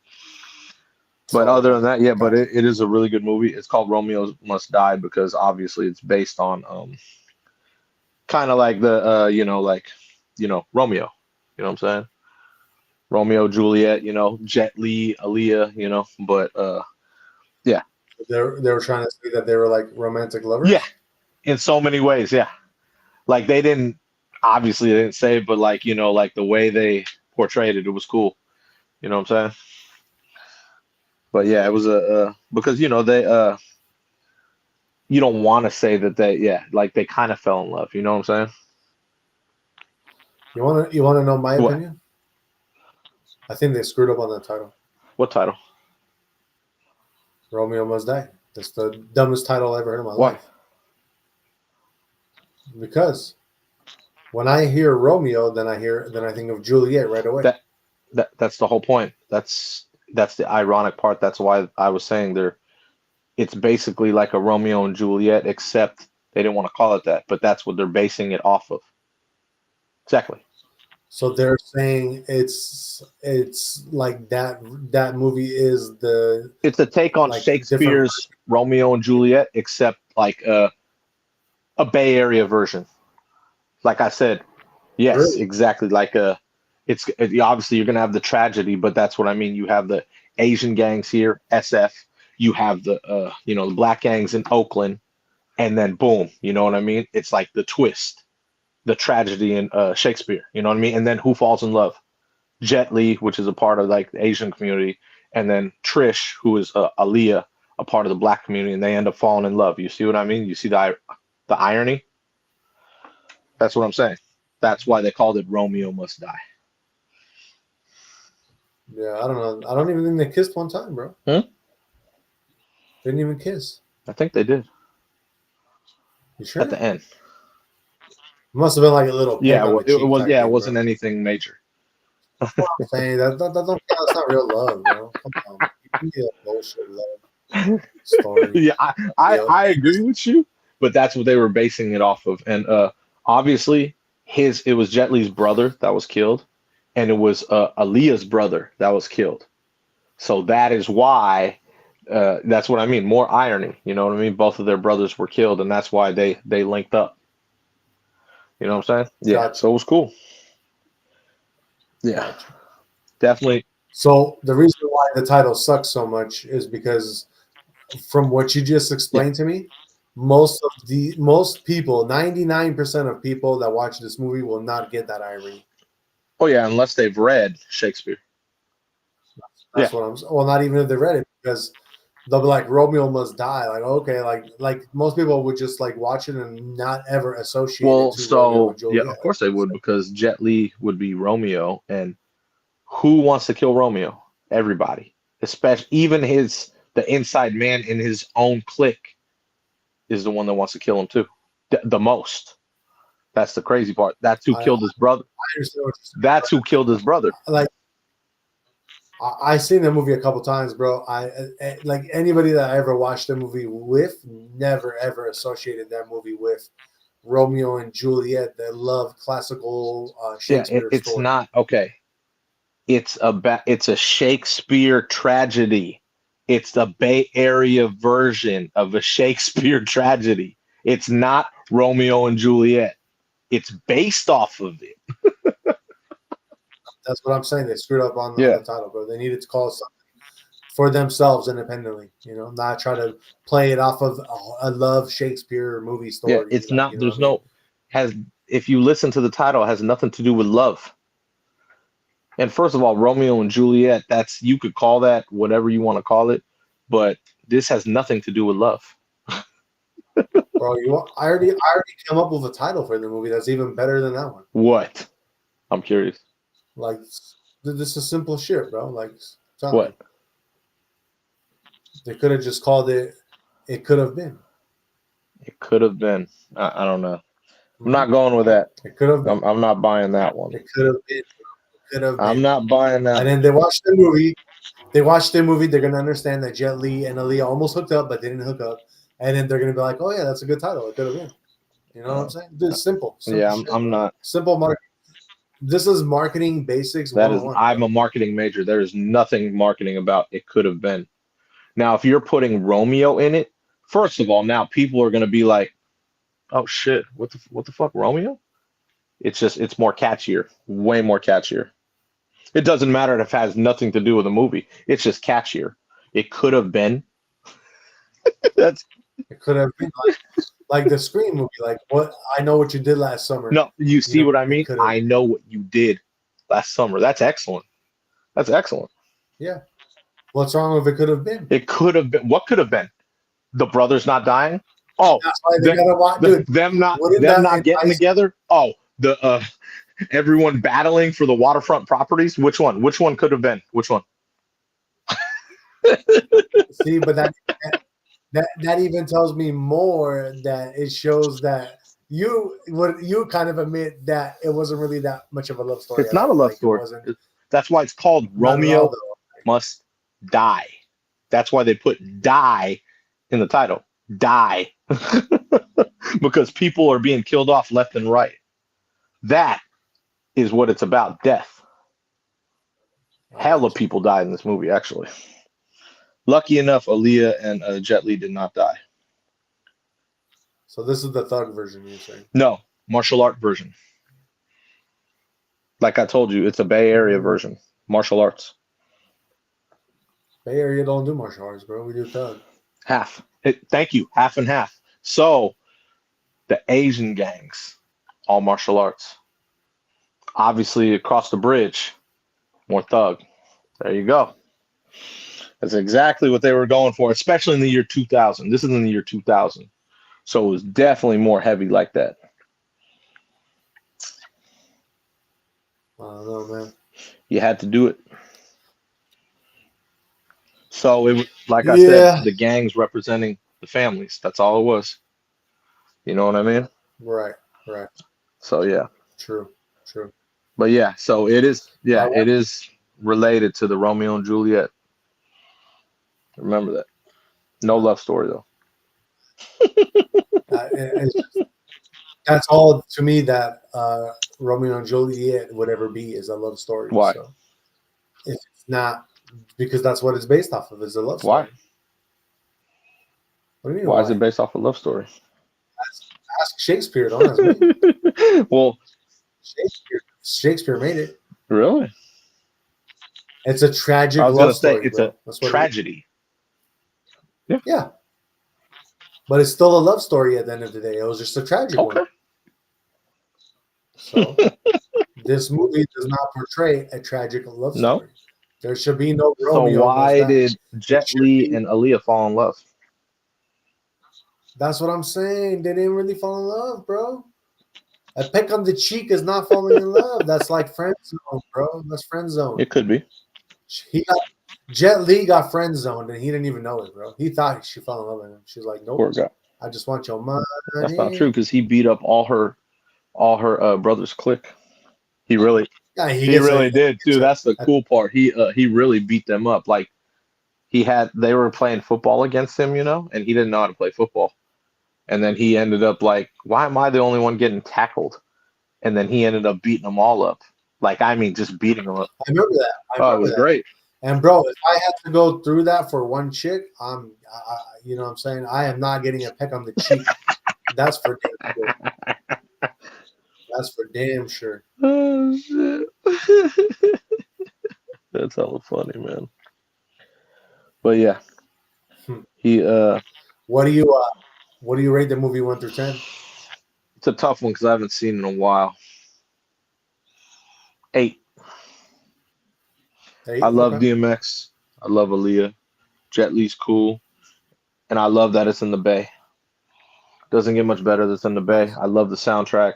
But Oh, other okay. than that, yeah, but Gotcha. it is a really good movie. It's called Romeo Must Die because obviously it's based on kind of like the Romeo. You know what I'm saying? Romeo, Juliet, Jet Li, Aaliyah, but yeah. They were trying to say that they were like romantic lovers. Yeah, in so many ways. Yeah, like they didn't obviously they didn't say, it, but like like the way they portrayed it, it was cool. You know what I'm saying? But yeah, it was because they you don't want to say that like they kind of fell in love. You know what I'm saying? You wanna know my What? opinion? I think they screwed up on the title. What title? Romeo Must Die. That's the dumbest title I ever heard in my Why? life. Because when I hear Romeo, then I think of Juliet right away. That's the whole point. That's the ironic part. That's why I was saying it's basically like a Romeo and Juliet, except they didn't want to call it that, but that's what they're basing it off of. Exactly. So they're saying it's like that movie is the It's a take on like Shakespeare's Romeo and Juliet, except like a Bay Area version. Like I said, yes, Really? exactly. Like obviously you're gonna have the tragedy, but that's what I mean. You have the Asian gangs here, SF. You have the the black gangs in Oakland, and then boom, you know what I mean? It's like the twist, the tragedy in Shakespeare. You know what I mean? And then who falls in love? Jet Li, which is a part of like the Asian community, and then Trish, who is Aaliyah, a part of the black community, and they end up falling in love. You see what I mean? You see the irony? That's what I'm saying. That's why they called it Romeo Must Die. Yeah, I don't know. I don't even think they kissed one time, bro. Hmm? They didn't even kiss. I think they did You sure? at the end. Must have been like a little peck Yeah, on well, the cheek. it was. Type Yeah, it thing, wasn't bro. anything major. I'm saying that's not real love, bro. Come on, you need a bullshit love story. Yeah, I agree with you, but that's what they were basing it off of. And obviously, it was Jet Li's brother that was killed, and it was Aaliyah's brother that was killed. So that is why. That's what I mean. More irony. You know what I mean? Both of their brothers were killed, and that's why they linked up. You know what I'm saying? Yeah. Gotcha. So it was cool. Yeah, Gotcha. definitely. So the reason why the title sucks so much is because, from what you just explained to me, most people, 99% of people that watch this movie will not get that irony. Oh yeah, unless they've read Shakespeare. That's what I'm. Well, not even if they read it, because they'll be like, Romeo Must Die. Like, okay, like most people would just like watch it and not ever associate it to Romeo and Juliet. Yeah, of course they would, because Jet Li would be Romeo, and who wants to kill Romeo? Everybody, especially even the inside man in his own clique is the one that wants to kill him too, the most. That's the crazy part. That's who killed his brother. I understand what you're saying. That's who killed his brother. Like, I've seen the movie a couple times, bro. I like anybody that I ever watched the movie with never ever associated that movie with Romeo and Juliet, that love classical Shakespeare it's story. not okay. It's a Shakespeare tragedy. It's the Bay Area version of a Shakespeare tragedy. It's not Romeo and Juliet. It's based off of it. That's what I'm saying. They screwed up on the title, bro. They needed to call it something for themselves independently, not try to play it off of a love Shakespeare movie story. Yeah, it's not. There's no if you listen to the title, it has nothing to do with love. And first of all, Romeo and Juliet, you could call that whatever you want to call it, but this has nothing to do with love. Bro, I already came up with a title for the movie that's even better than that one. What? I'm curious. Like, this is simple shit, bro. Like, what? They could have just called it It Could Have Been. It could have been. I don't know. I'm not going with that. It could have been. I'm not buying that one. It could have been. It could have been. I'm not buying that. And then they watched the movie. They're going to understand that Jet Li and Aaliyah almost hooked up, but they didn't hook up. And then they're going to be like, oh, yeah, that's a good title. It could have been. You know what I'm saying? Dude, simple yeah, shit, I'm not. Simple marketing. This is marketing basics. I'm a marketing major. There is nothing marketing about It Could Have Been. Now, if you're putting Romeo in it, first of all, now people are going to be like, oh, shit, what the fuck, Romeo? It's more catchier, way more catchier. It doesn't matter if it has nothing to do with the movie. It's just catchier. It could have been. That's It could have been like the Scream movie. Like, what? I know what you did last summer. no, you see what I It mean? could have. I know what you did last summer. That's excellent. That's excellent. Yeah. What's wrong if it could have been? It could have been. What could have been? The brothers not dying? Oh, That's why they gotta watch, dude. them not Wouldn't that getting entice- together? Oh, the everyone battling for the waterfront properties? Which one? Which one could have been? Which one? See, but that even tells me more, that it shows that you kind of admit that it wasn't really that much of a love story. It's not a love story. That's why it's called Romeo Must Die. That's why they put die in the title. Die. Because people are being killed off left and right. That is what it's about, death. Hella people died in this movie, actually. Lucky enough, Aaliyah and Jet Li did not die. So this is the thug version, you're saying? No, martial art version. Like I told you, it's a Bay Area version. Martial arts. Bay Area don't do martial arts, bro. We do thug. Half. Thank you. Half and half. So the Asian gangs, all martial arts. Obviously, across the bridge, more thug. There you go. That's exactly what they were going for, especially in the year 2000. This is in the year 2000. So it was definitely more heavy like that. I don't know, man. You had to do it. So it was, like I said, the gangs representing the families. That's all it was. You know what I mean? Right. So yeah. True. But yeah, so it is. Yeah, it is related to the Romeo and Juliet. Remember that. No love story though. That's all to me that Romeo and Juliet would ever be, is a love story. Why? So if it's not, because that's what it's based off of, is a love story. Why? What do you mean? Why is it based off a love story? Ask Shakespeare, don't ask me. Well, Shakespeare made it. Really? It's a tragic I was love gonna say story. it's bro. a tragedy. Yeah. But it's still a love story at the end of the day. It was just a tragic one. So this movie does not portray a tragic love story. No. There should be no Romeo. So why did Jet Li and Aaliyah fall in love? That's what I'm saying. They didn't really fall in love, bro. A peck on the cheek is not falling in love. That's like friend zone, bro. That's friend zone. It could be. Jet Li got friend zoned and he didn't even know it, bro. He thought she fell in love with him. She's like, nope. Poor guy. I just want your money. That's not true, because he beat up all her brother's clique. He really did too. That's the cool part. He really beat them up. Like they were playing football against him, and he didn't know how to play football. And then he ended up like, why am I the only one getting tackled? And then he ended up beating them all up. Like, I mean, just beating them up. I remember that. It was great. And bro, if I had to go through that for one chick, you know what I'm saying? I am not getting a peck on the cheek. That's for damn sure. That's for damn sure. Oh shit. That's hella funny, man. But yeah. He What do you rate the movie 1 through 10? It's a tough one because I haven't seen it in a while. 8. I love DMX. I love Aaliyah. Jet Li's cool. And I love that it's in the Bay. Doesn't get much better that's in the Bay. I love the soundtrack.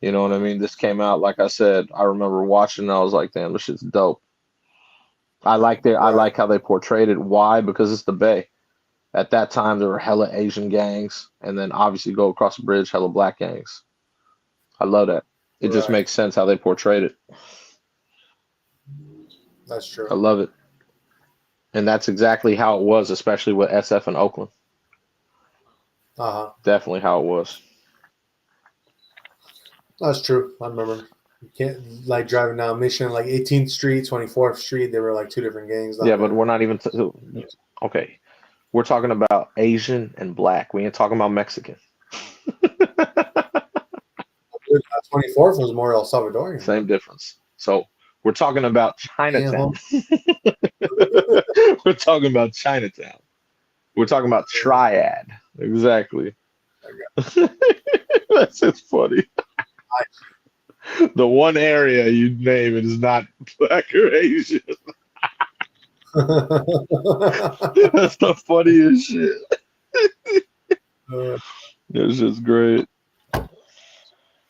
You know what I mean? This came out, like I said, I remember watching and I was like, damn, this shit's dope. I like how they portrayed it. Why? Because it's the Bay. At that time, there were hella Asian gangs. And then obviously go across the bridge, hella black gangs. I love that. It just makes sense how they portrayed it. That's true. I love it. And that's exactly how it was, especially with SF in Oakland. Definitely how it was. That's true. I remember. You can't, like, driving down Mission, like 18th Street, 24th Street, they were like two different gangs. Yeah, but we're not even... okay. We're talking about Asian and black. We ain't talking about Mexican. 24th was more El Salvadorian. Same difference. So we're talking about Chinatown. We're talking about Chinatown. We're talking about triad. Exactly. Okay. That's just funny. I- The one area you name it is not black or Asian. That's the funniest shit. Uh, It's just great.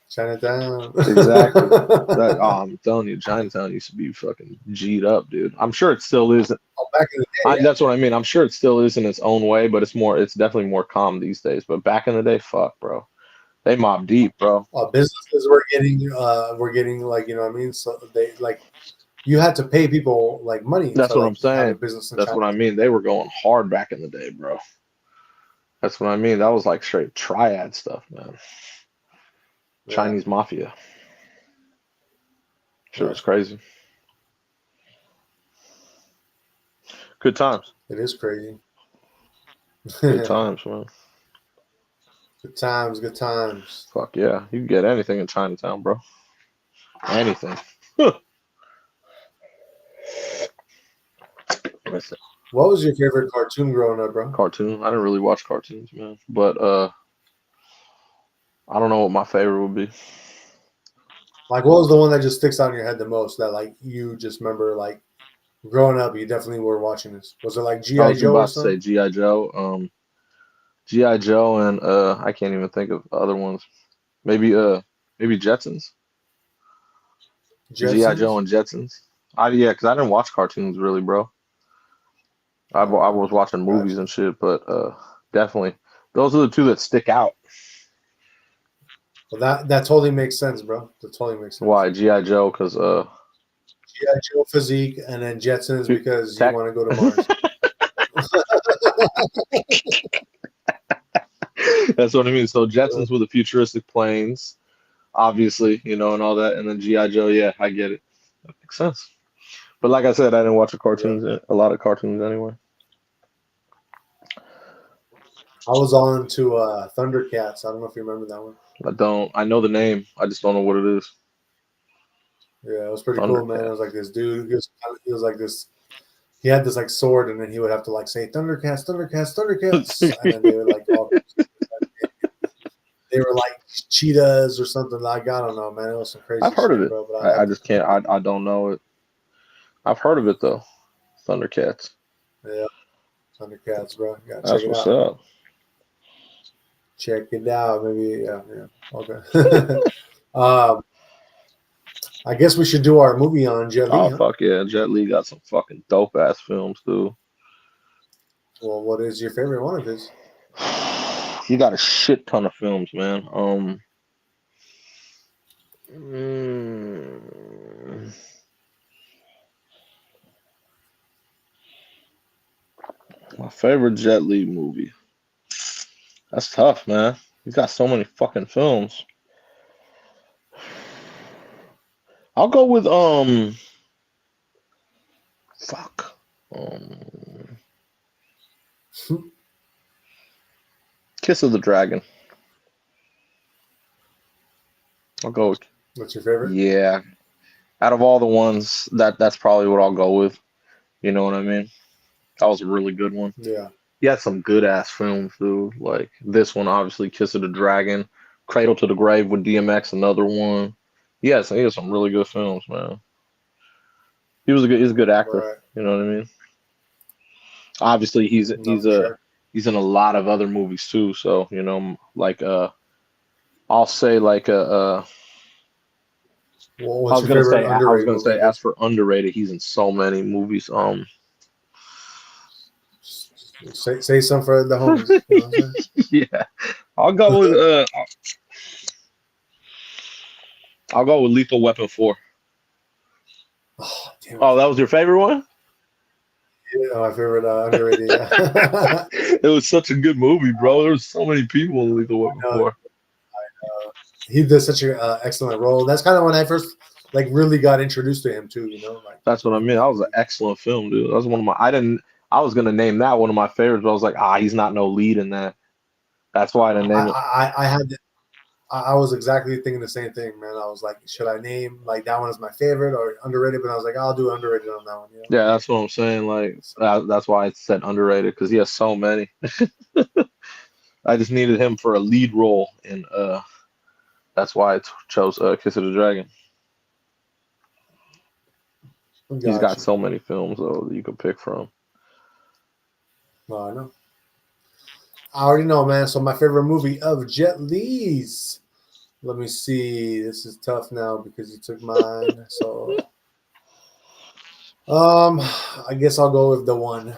Chinatown. Exactly. That I'm telling you, Chinatown used to be fucking G'd up, dude. I'm sure it still is. Oh, back in the day, That's what I mean. I'm sure it still is in its own way, but it's definitely more calm these days. But back in the day, fuck, bro. They mob deep, bro. businesses were getting like, you know what I mean. So they like you had to pay people like money That's to what I'm like have a saying. business in That's China. what I mean. They were going hard back in the day, bro. That's what I mean. That was like straight triad stuff, man. Yeah, Chinese mafia. Shit yeah, was crazy. Good times. it is crazy. Good times, man. Good times, good times. Fuck yeah. You can get anything in Chinatown, bro. Anything. Listen, What was your favorite cartoon growing up, bro? cartoon. I didn't really watch cartoons, man. But I don't know what my favorite would be. Like, what was the one that just sticks out in your head the most that like you just remember like growing up? You definitely were watching this. Was it like I GI was Joe or about to say something? G.I. Joe. G.I. Joe and I can't even think of other ones. Maybe Jetsons. G.I. Joe Jetsons. and Jetsons. Yeah, because I didn't watch cartoons really, bro. I was watching movies Gotcha. and shit, but definitely those are the two that stick out. Well, that totally makes sense, bro. That totally makes sense. Why G.I. Joe? Because GI Joe physique, and then Jetsons because you tech. want to go to Mars. That's what I mean. So Jetsons with the futuristic planes, obviously, and all that, and then G.I. Joe. Yeah, I get it. That makes sense. But like I said, I didn't watch Yeah. a lot of cartoons anyway. I was on to Thundercats. I don't know if you remember that one. I don't. I know the name. I just don't know what it is. Yeah, it was pretty cool, man. It was Thundercats. like this dude. He was like this. He had this like sword, and then he would have to like say Thundercats, Thundercats, Thundercats, and then they would like all. They were like cheetahs or something. Like I don't know, man. It was some crazy I've heard of shit, it. bro. But I I liked just can't. I don't know it. I've heard of it though. Thundercats. it. Yeah, Thundercats, bro. You gotta check That's it what's out. up. Check it out. Maybe yeah. Okay. I guess we should do our movie on Jet Li, Oh huh? fuck yeah, Jet Li got some fucking dope ass films, dude. Well, what is your favorite one of his? He got a shit ton of films, man. Mm, my favorite Jet Li movie. That's tough, man. He's got so many fucking films. I'll go with fuck. Kiss of the Dragon. I'll go with What's your favorite? yeah. Out of all the ones, that's probably what I'll go with. You know what I mean? That was a really good one. Yeah. He had some good ass films, dude. Like this one, obviously, Kiss of the Dragon, Cradle to the Grave with DMX, another one. Yes, he has some really good films, man. He's a good actor. Right. You know what I mean? Obviously, No, for sure. he's in a lot of other movies too. So like I'll say like Well, what's your favorite I was underrated gonna movie say of as his? for underrated, he's in so many movies. Say something for the homies. You know what I'm saying? Yeah, I'll go with I'll go with Lethal Weapon 4. Oh, damn it. Oh, that was your favorite one? Yeah, my favorite underrated. Yeah. It was such a good movie, bro. There was so many people in Lethal Weapon 4. He did such an excellent role. That's kind of when I first like really got introduced to him too. You know, like That's what I mean. That was an excellent film, dude. That was one of my. I was gonna name that one of my favorites, but I was like, he's not no lead in that. That's why I didn't name it. I was exactly thinking the same thing, man. I was like, should I name like that one as my favorite or underrated? But I was like, I'll do underrated on that one. You know? Yeah, that's what I'm saying. Like that's why I said underrated because he has so many. I just needed him for a lead role, and that's why I chose Kiss of the Dragon. He's got Gotcha. so many films though that you can pick from. Well, I know. I already know, man. So my favorite movie of Jet Li's. Let me see. This is tough now because you took mine. So, I guess I'll go with the one,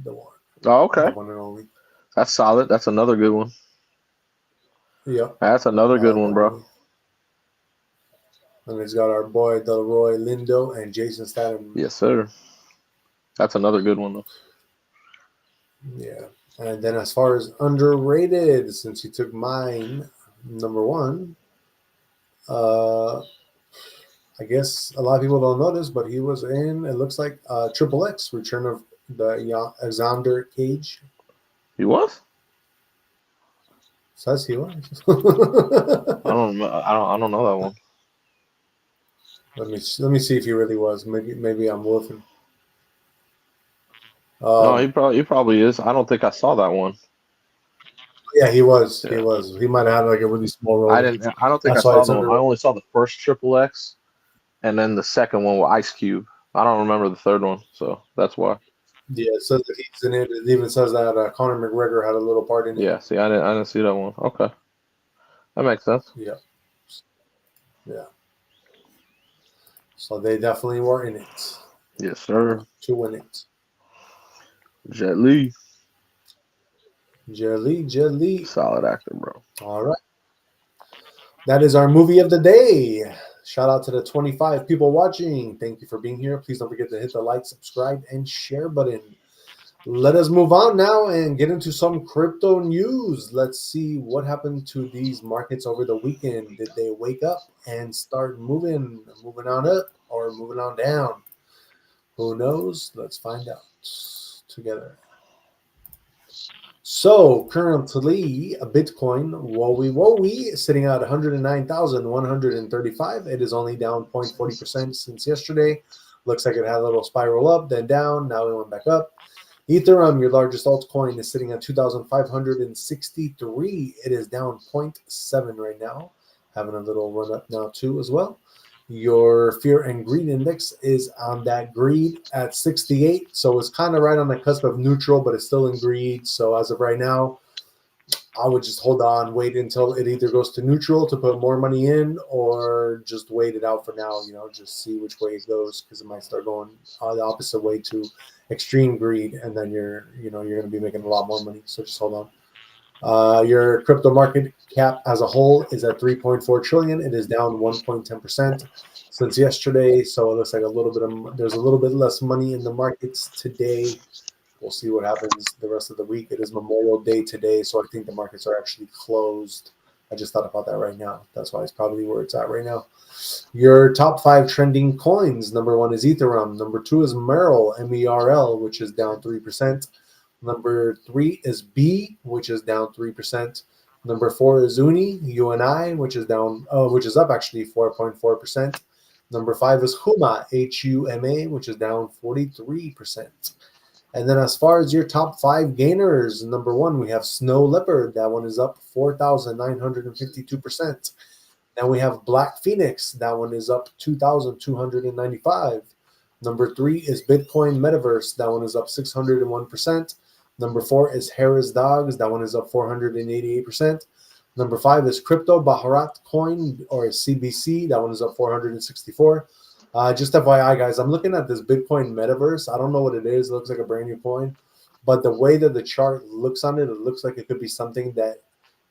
Oh, the okay, one and only. that's solid. That's another good one. Yep, That's another good one, one bro. only. And it's got our boy Delroy Lindo and Jason Statham. Yes, sir. That's another good one though. Yeah. And then as far as underrated, since you took mine, number one, uh, I guess a lot of people don't know this, but he was in, it looks like Triple X, Return of the Alexander Cage. He was? Says he was. I don't know that one. Let me see if he really was. Maybe I'm wolfing. No, Um, he probably is. I don't think I saw that one. yeah, he was. He Yeah. was. He might have had like a really small I role. didn't. I don't think I That's why saw it's the one. I underrated. only saw the first Triple X, and then the second one with Ice Cube. I don't remember the third one, so that's why. Yeah, it says that he's in it. It even says that Conor McGregor had a little part in it. Yeah. See, I didn't see that one. Okay, that makes sense. Yeah, yeah. So they definitely were in it Yes, sir. to win it. Jet Li, Jelly, jelly. solid actor, bro. All right. That is our movie of the day. Shout out to the 25 people watching. Thank you for being here. Please don't forget to hit the like, subscribe, and share button. Let us move on now and get into some crypto news. Let's see what happened to these markets over the weekend. Did they wake up and start moving on up or moving on down? Who knows? Let's find out together. So currently, a Bitcoin, wowie, sitting at 109,135. It is only down 0.40% since yesterday. Looks like it had a little spiral up, then down. Now it went back up. Ethereum, your largest altcoin, is sitting at 2,563. It is down 0.7 right now, having a little run up now too as well. Your fear and greed index is on that greed at 68. So it's kind of right on the cusp of neutral, but it's still in greed. So as of right now, I would just hold on, wait until it either goes to neutral to put more money in, or just wait it out for now. Just see which way it goes, because it might start going the opposite way to extreme greed, and then you're going to be making a lot more money. So just hold on. Your crypto market cap as a whole is at 3.4 trillion. It is down 1.10% since yesterday. So it looks like there's a little bit less money in the markets today. We'll see what happens the rest of the week. It is Memorial Day today, so I think the markets are actually closed. I just thought about that right now. That's why it's probably where it's at right now. Your top 5 trending coins. Number 1 is Ethereum. Number 2 is Merrill, MERL, which is down 3%. Number 3 is B, which is down 3%. Number 4 is UNI, which is up actually 4.4%. Number 5 is HUMA, HUMA, which is down 43%. And then as far as your top 5 gainers, number 1, we have Snow Leopard. That one is up 4,952%. Then we have Black Phoenix. That one is up 2,295. Number 3 is Bitcoin Metaverse. That one is up 601%. Number 4 is Harris Dogs. That one is up 488%. Number 5 is Crypto Bharat Coin, or CBC. That one is up 464. Just FYI, guys, I'm looking at this Bitcoin Metaverse. I don't know what it is. It looks like a brand new coin. But the way that the chart looks on it, it looks like it could be something that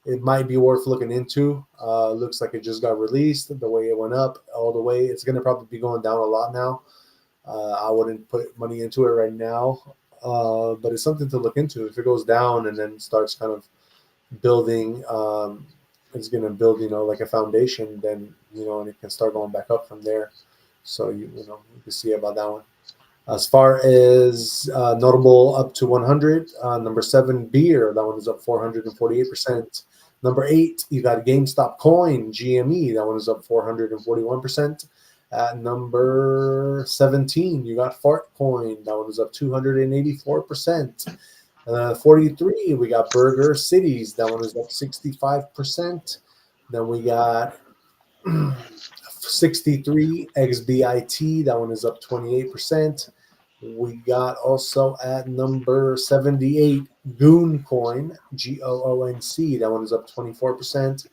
it might be worth looking into. Looks like it just got released. The way it went up all the way, it's going to probably be going down a lot now. I wouldn't put money into it right now, but it's something to look into. If it goes down and then starts kind of building, it's going to build, like a foundation, then, and it can start going back up from there. So, you can see about that one. As far as notable up to 100, number 7, beer. That one is up 448%. Number 8, you got GameStop coin, GME. That one is up 441%. At number 17, you got Fart coin. That one is up 284%. 43, we got Burger Cities. That one is up 65%. Then we got 63 XBIT. That one is up 28%. We got also at number 78 Goon Coin, GOONC. That one is up 24%.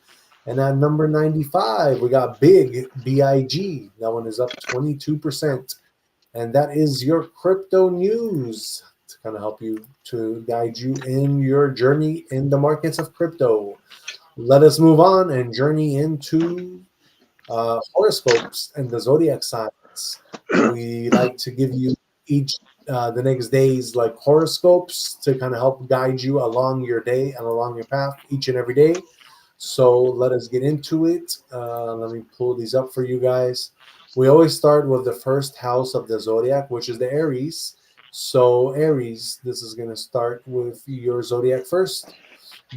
And at number 95, we got Big BIG. That one is up 22%. And that is your crypto news to kind of help you, to guide you in your journey in the markets of crypto. Let us move on and journey into horoscopes and the zodiac signs. We like to give you each the next day's like horoscopes to kind of help guide you along your day and along your path each and every day. So let us get into it. Let me pull these up for you guys. We always start with the first house of the zodiac, which is the Aries. So Aries, this is going to start with your zodiac first.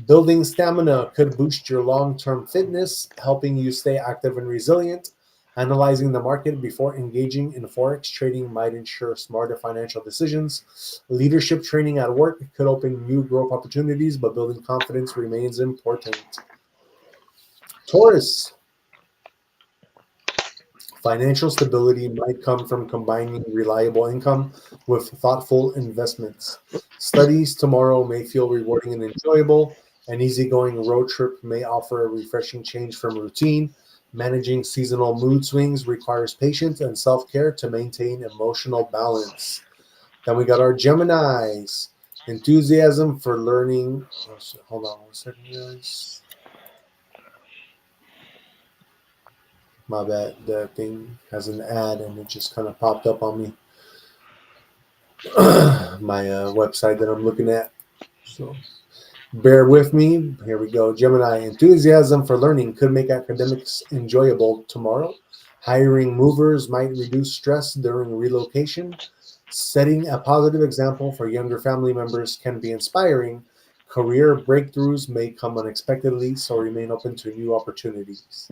Building stamina could boost your long-term fitness, helping you stay active and resilient. Analyzing the market before engaging in forex trading might ensure smarter financial decisions. Leadership training at work could open new growth opportunities, but building confidence remains important. Taurus, financial stability might come from combining reliable income with thoughtful investments. Studies tomorrow may feel rewarding and enjoyable. An easygoing road trip may offer a refreshing change from routine. Managing seasonal mood swings requires patience and self-care to maintain emotional balance. Then we got our Geminis. Enthusiasm for learning. Hold on one second, guys. My bad. The thing has an ad and it just kind of popped up on me. My website that I'm looking at. So bear with me. Here we go. Gemini, enthusiasm for learning could make academics enjoyable tomorrow. Hiring movers might reduce stress during relocation. Setting a positive example for younger family members can be inspiring. Career breakthroughs may come unexpectedly, so remain open to new opportunities.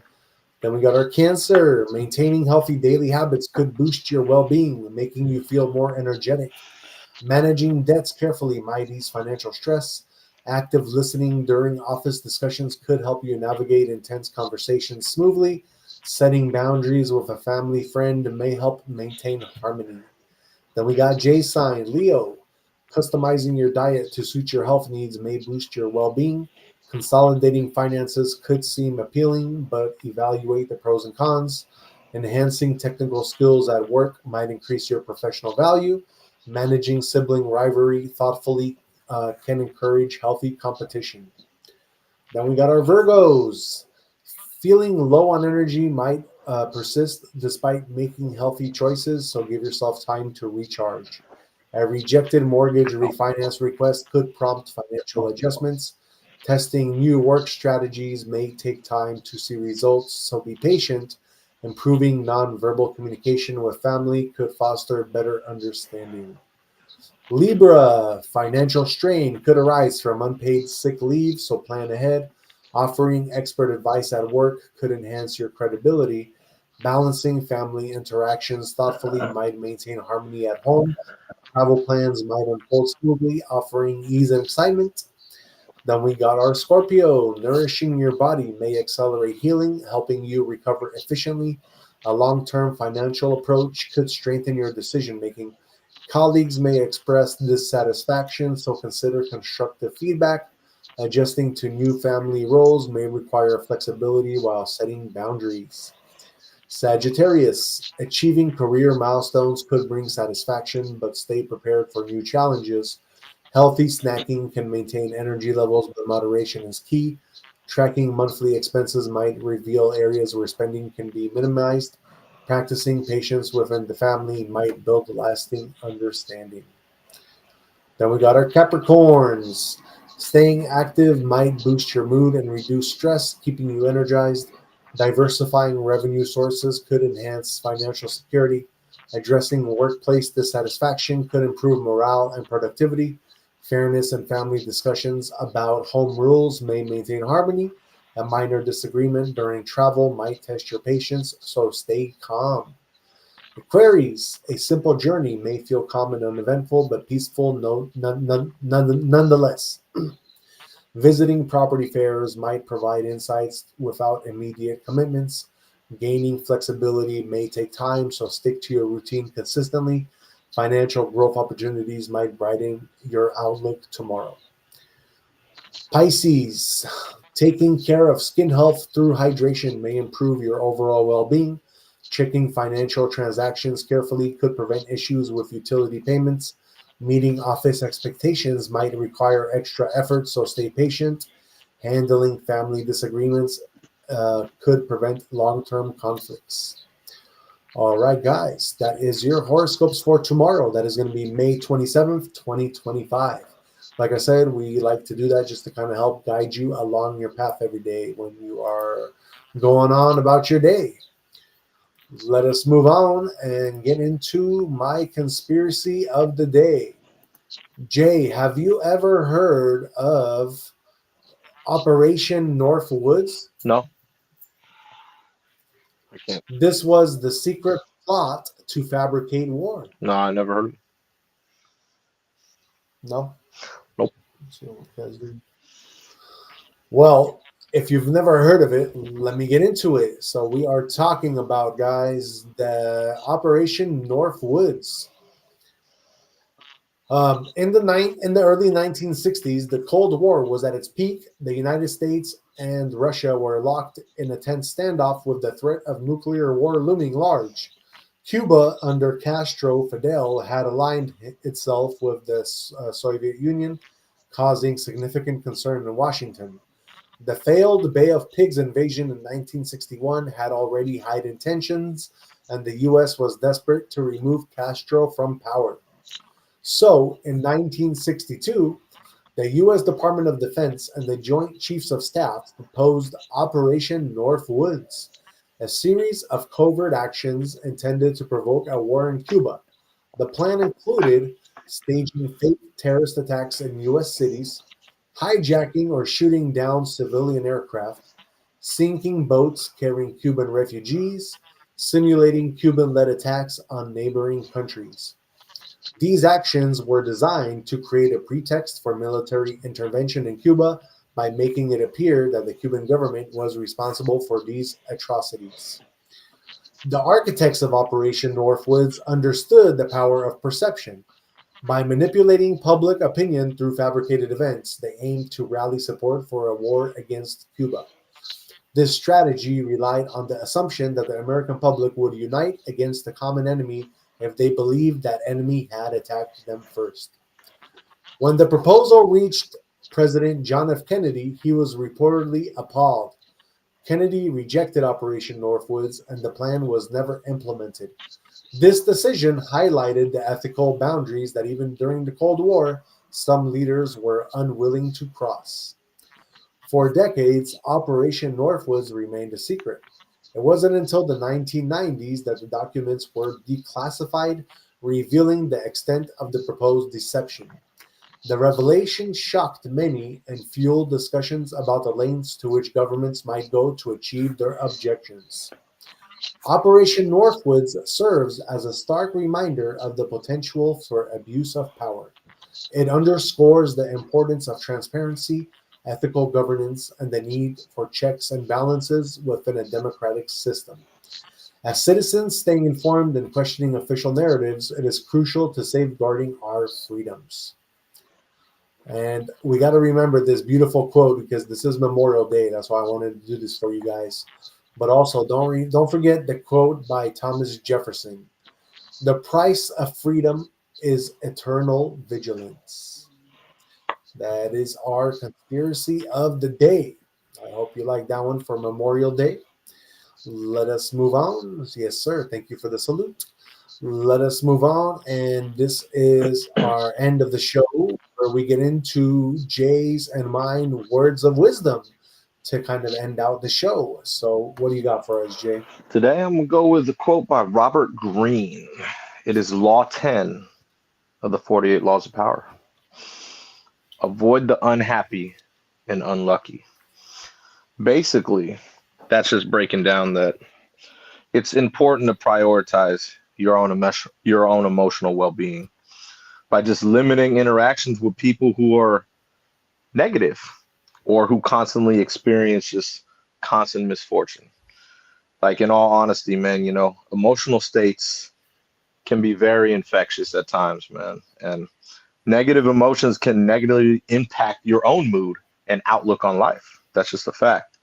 Then we got our Cancer. Maintaining healthy daily habits could boost your well-being, making you feel more energetic. Managing debts carefully might ease financial stress. Active listening during office discussions could help you navigate intense conversations smoothly. Setting boundaries with a family friend may help maintain harmony. Then we got J sign, Leo. Customizing your diet to suit your health needs may boost your well-being. Consolidating finances could seem appealing, but evaluate the pros and cons. Enhancing technical skills at work might increase your professional value. Managing sibling rivalry thoughtfully can encourage healthy competition. Then we got our Virgos. Feeling low on energy might persist despite making healthy choices, so give yourself time to recharge. A rejected mortgage refinance request could prompt financial adjustments. Testing new work strategies may take time to see results, so be patient. Improving nonverbal communication with family could foster better understanding. Libra, financial strain could arise from unpaid sick leave, so plan ahead. Offering expert advice at work could enhance your credibility. Balancing family interactions thoughtfully might maintain harmony at home. Travel plans might unfold smoothly, offering ease and excitement. Then we got our Scorpio. Nourishing your body may accelerate healing, helping you recover efficiently. A long term financial approach could strengthen your decision making. Colleagues may express dissatisfaction, so consider constructive feedback. Adjusting to new family roles may require flexibility while setting boundaries. Sagittarius, achieving career milestones could bring satisfaction, but stay prepared for new challenges. Healthy snacking can maintain energy levels, but moderation is key. Tracking monthly expenses might reveal areas where spending can be minimized. Practicing patience within the family might build lasting understanding. Then we got our Capricorns. Staying active might boost your mood and reduce stress, keeping you energized. Diversifying revenue sources could enhance financial security. Addressing workplace dissatisfaction could improve morale and productivity. Fairness and family discussions about home rules may maintain harmony. A minor disagreement during travel might test your patience, so stay calm. Aquarius, a simple journey may feel calm and uneventful, but peaceful nonetheless. Visiting property fairs might provide insights without immediate commitments. Gaining flexibility may take time, so stick to your routine consistently. Financial growth opportunities might brighten your outlook tomorrow. Pisces, taking care of skin health through hydration may improve your overall well being. Checking financial transactions carefully could prevent issues with utility payments. Meeting office expectations might require extra effort, so stay patient. Handling family disagreements could prevent long term conflicts. All right, guys, that is your horoscopes for tomorrow. That is going to be May 27th, 2025. Like I said, we like to do that just to kind of help guide you along your path every day when you are going on about your day. Let us move on and get into my conspiracy of the day. Jay, have you ever heard of Operation Northwoods? No, I can't. This was the secret plot to fabricate war. No, I never heard of it. No? Nope. So, well, if you've never heard of it, let me get into it. So we are talking about, guys, the Operation Northwoods. In the early 1960s, the Cold War was at its peak. The United States and Russia were locked in a tense standoff with the threat of nuclear war looming large. Cuba, under Castro Fidel, had aligned itself with the Soviet Union, causing significant concern in Washington. The failed Bay of Pigs invasion in 1961 had already hidden tensions, and the U.S. was desperate to remove Castro from power. So, in 1962, the U.S. Department of Defense and the Joint Chiefs of Staff proposed Operation Northwoods, a series of covert actions intended to provoke a war in Cuba. The plan included staging fake terrorist attacks in U.S. cities, hijacking or shooting down civilian aircraft, sinking boats carrying Cuban refugees, simulating Cuban led attacks on neighboring countries. These actions were designed to create a pretext for military intervention in Cuba by making it appear that the Cuban government was responsible for these atrocities. The architects of Operation Northwoods understood the power of perception. By manipulating public opinion through fabricated events, they aimed to rally support for a war against Cuba. This strategy relied on the assumption that the American public would unite against the common enemy if they believed that enemy had attacked them first. When the proposal reached President John F. Kennedy, he was reportedly appalled. Kennedy rejected Operation Northwoods, and the plan was never implemented. This decision highlighted the ethical boundaries that even during the Cold War, some leaders were unwilling to cross. For decades, Operation Northwoods remained a secret. It wasn't until the 1990s that the documents were declassified, revealing the extent of the proposed deception. The revelation shocked many and fueled discussions about the lengths to which governments might go to achieve their objections. Operation Northwoods serves as a stark reminder of the potential for abuse of power. It underscores the importance of transparency, ethical governance, and the need for checks and balances within a democratic system. As citizens staying informed and questioning official narratives, it is crucial to safeguarding our freedoms. And we got to remember this beautiful quote because this is Memorial Day. That's why I wanted to do this for you guys. But also, don't forget the quote by Thomas Jefferson: "The price of freedom is eternal vigilance." That is our conspiracy of the day. I hope you like that one for Memorial Day. Let us move on. Yes, sir. Thank you for the salute. Let us move on. And this is our end of the show where we get into Jay's and mine words of wisdom to kind of end out the show. So, what do you got for us, Jay? Today I'm gonna go with a quote by Robert Greene. It is Law 10 of the 48 Laws of Power. Avoid the unhappy and unlucky. Basically, that's just breaking down that it's important to prioritize your own emotional well-being by just limiting interactions with people who are negative or who constantly experience just constant misfortune. Like, in all honesty, man, emotional states can be very infectious at times, man. And negative emotions can negatively impact your own mood and outlook on life. That's just a fact.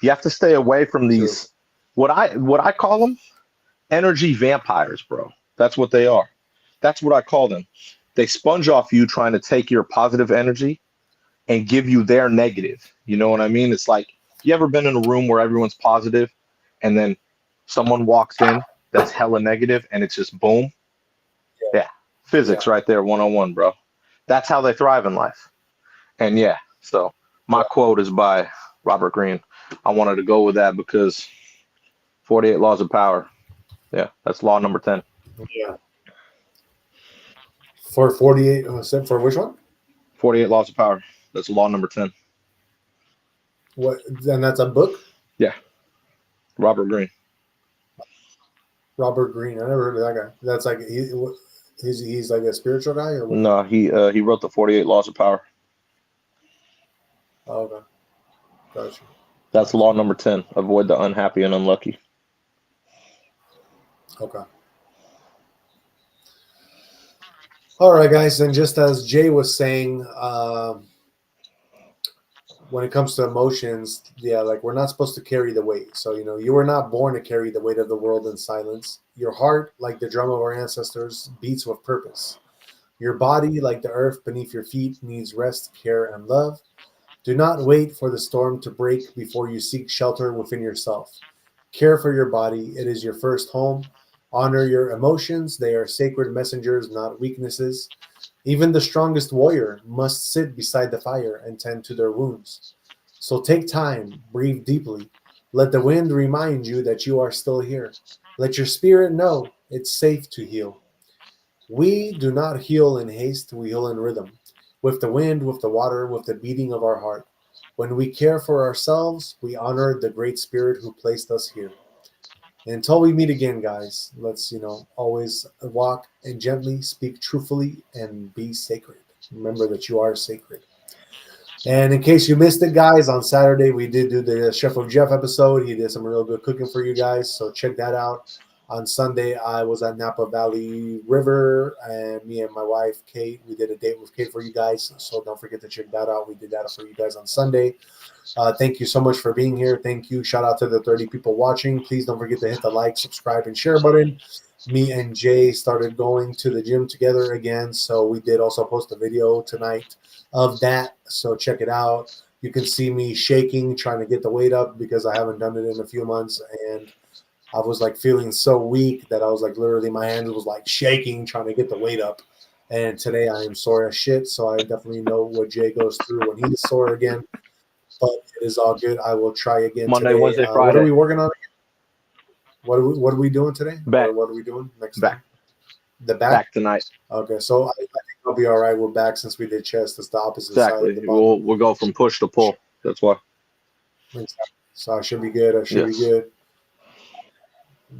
You have to stay away from True. these, what I call them, energy vampires, bro. That's what they are. That's what I call them. They sponge off you, trying to take your positive energy and give you their negative. You know what I mean? It's like, you ever been in a room where everyone's positive and then someone walks in that's hella negative and it's just boom? Yeah. Physics Yeah. right there, 101, bro. That's how they thrive in life. And yeah, so my quote is by Robert Greene. I wanted to go with that because 48 laws of power. Yeah, that's law number 10. Yeah. For 48, for which one? 48 laws of power. That's law number 10. What? And that's a book? Yeah. Robert Greene. Robert Greene. I never heard of that guy. That's like he's like a spiritual guy, or what? No, he wrote the 48 laws of power. Oh, okay. Gotcha. That's law number 10. Avoid the unhappy and unlucky. Okay. All right, guys. And just as Jay was saying, when it comes to emotions, yeah, like we're not supposed to carry the weight. So, you were not born to carry the weight of the world in silence. Your heart, like the drum of our ancestors, beats with purpose. Your body, like the earth beneath your feet, needs rest, care, and love. Do not wait for the storm to break before you seek shelter within yourself. Care for your body. It is your first home. Honor your emotions. They are sacred messengers, not weaknesses. Even the strongest warrior must sit beside the fire and tend to their wounds. So take time, breathe deeply. Let the wind remind you that you are still here. Let your spirit know it's safe to heal. We do not heal in haste, we heal in rhythm, with the wind, with the water, with the beating of our heart. When we care for ourselves, we honor the great spirit who placed us here. And until we meet again, guys, let's, always walk and gently, speak truthfully, and be sacred. Remember that you are sacred. And in case you missed it, guys, on Saturday we did do the Chef of Jeff episode. He did some real good cooking for you guys, so check that out. On Sunday, I was at Napa Valley River, and me and my wife, Kate, we did a date with Kate for you guys, so don't forget to check that out. We did that for you guys on Sunday. Thank you so much for being here. Thank you. Shout out to the 30 people watching. Please don't forget to hit the like, subscribe, and share button. Me and Jay started going to the gym together again, so we did also post a video tonight of that, so check it out. You can see me shaking, trying to get the weight up because I haven't done it in a few months, and I was like feeling so weak that I was like literally my hands was like shaking trying to get the weight up. And today I am sore as shit, so I definitely know what Jay goes through when he's sore again. But it is all good. I will try again Monday, today. Wednesday, Friday. What are we working on again? What are we doing today? Back. Or what are we doing next Back. time? The back? Back tonight. Okay, so I think I'll be all right with back since we did chest. It's the opposite side of the Exactly. body. We'll go from push to pull. That's why. So I should be good. I should be good.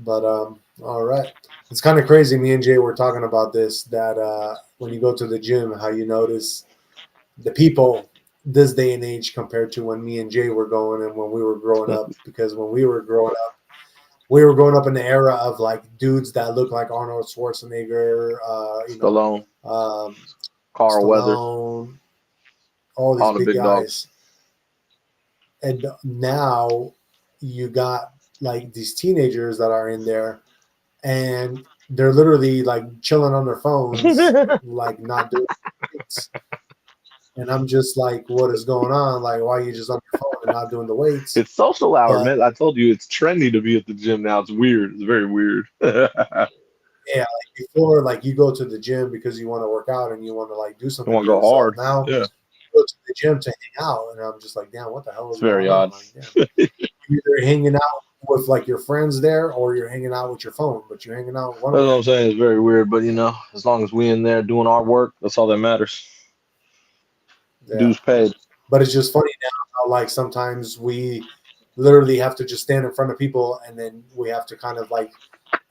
But all right. It's kind of crazy. Me and Jay were talking about this, that when you go to the gym, how you notice the people this day and age compared to when me and Jay were going and when we were growing up. Because when we were growing up in the era of like dudes that look like Arnold Schwarzenegger, Stallone, Carl Stallone, all these big guys. dogs. And now you got like these teenagers that are in there and they're literally like chilling on their phones, like not doing things. And I'm just like, what is going on? Like, why are you just on your phone and not doing the weights? It's social hour, man. I told you it's trendy to be at the gym now. It's weird. It's very weird. Yeah, like before, like you go to the gym because you want to work out and you want to like do something. You want to go hard. Now, yeah. You go to the gym to hang out, and I'm just like, damn, what the hell is it's very odd. Like, you're either hanging out with like your friends there, or you're hanging out with your phone, but you're hanging out. That's what I'm saying. It's very weird, but as long as we in there doing our work, that's all that matters. Yeah. Dues paid. But it's just funny now how like sometimes we literally have to just stand in front of people, and then we have to kind of like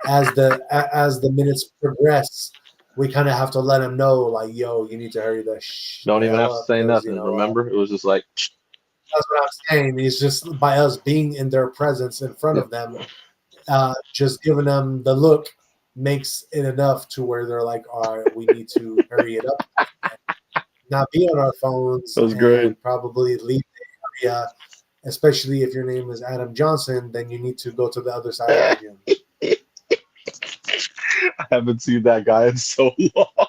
as the minutes progress, we kind of have to let them know like, yo, you need to hurry Don't the even hell have to up say because nothing. Remember, it was just like, that's what I'm saying. It's just by us being in their presence in front yeah, of them, just giving them the look makes it enough to where they're like, all right, we need to hurry it up, and not be on our phones, it was great. and probably leave the area. Especially if your name is Adam Johnson, then you need to go to the other side of the gym. I haven't seen that guy in so long. I'm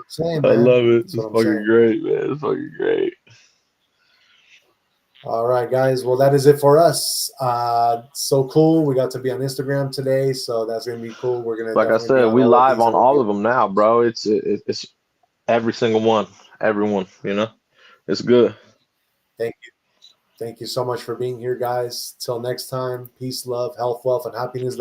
saying, I man. love it. That's It's what I'm fucking saying. great, man. It's fucking great. All right, guys. Well, that is it for us. So cool. We got to be on Instagram today, so that's gonna be cool. We're gonna Like I definitely be said, on we all of live these, on and we'll all be of them now, bro. It's every single one, everyone. You know, it's good. thank you. Thank you so much for being here, guys. Till next time, peace, love, health, wealth, and happiness.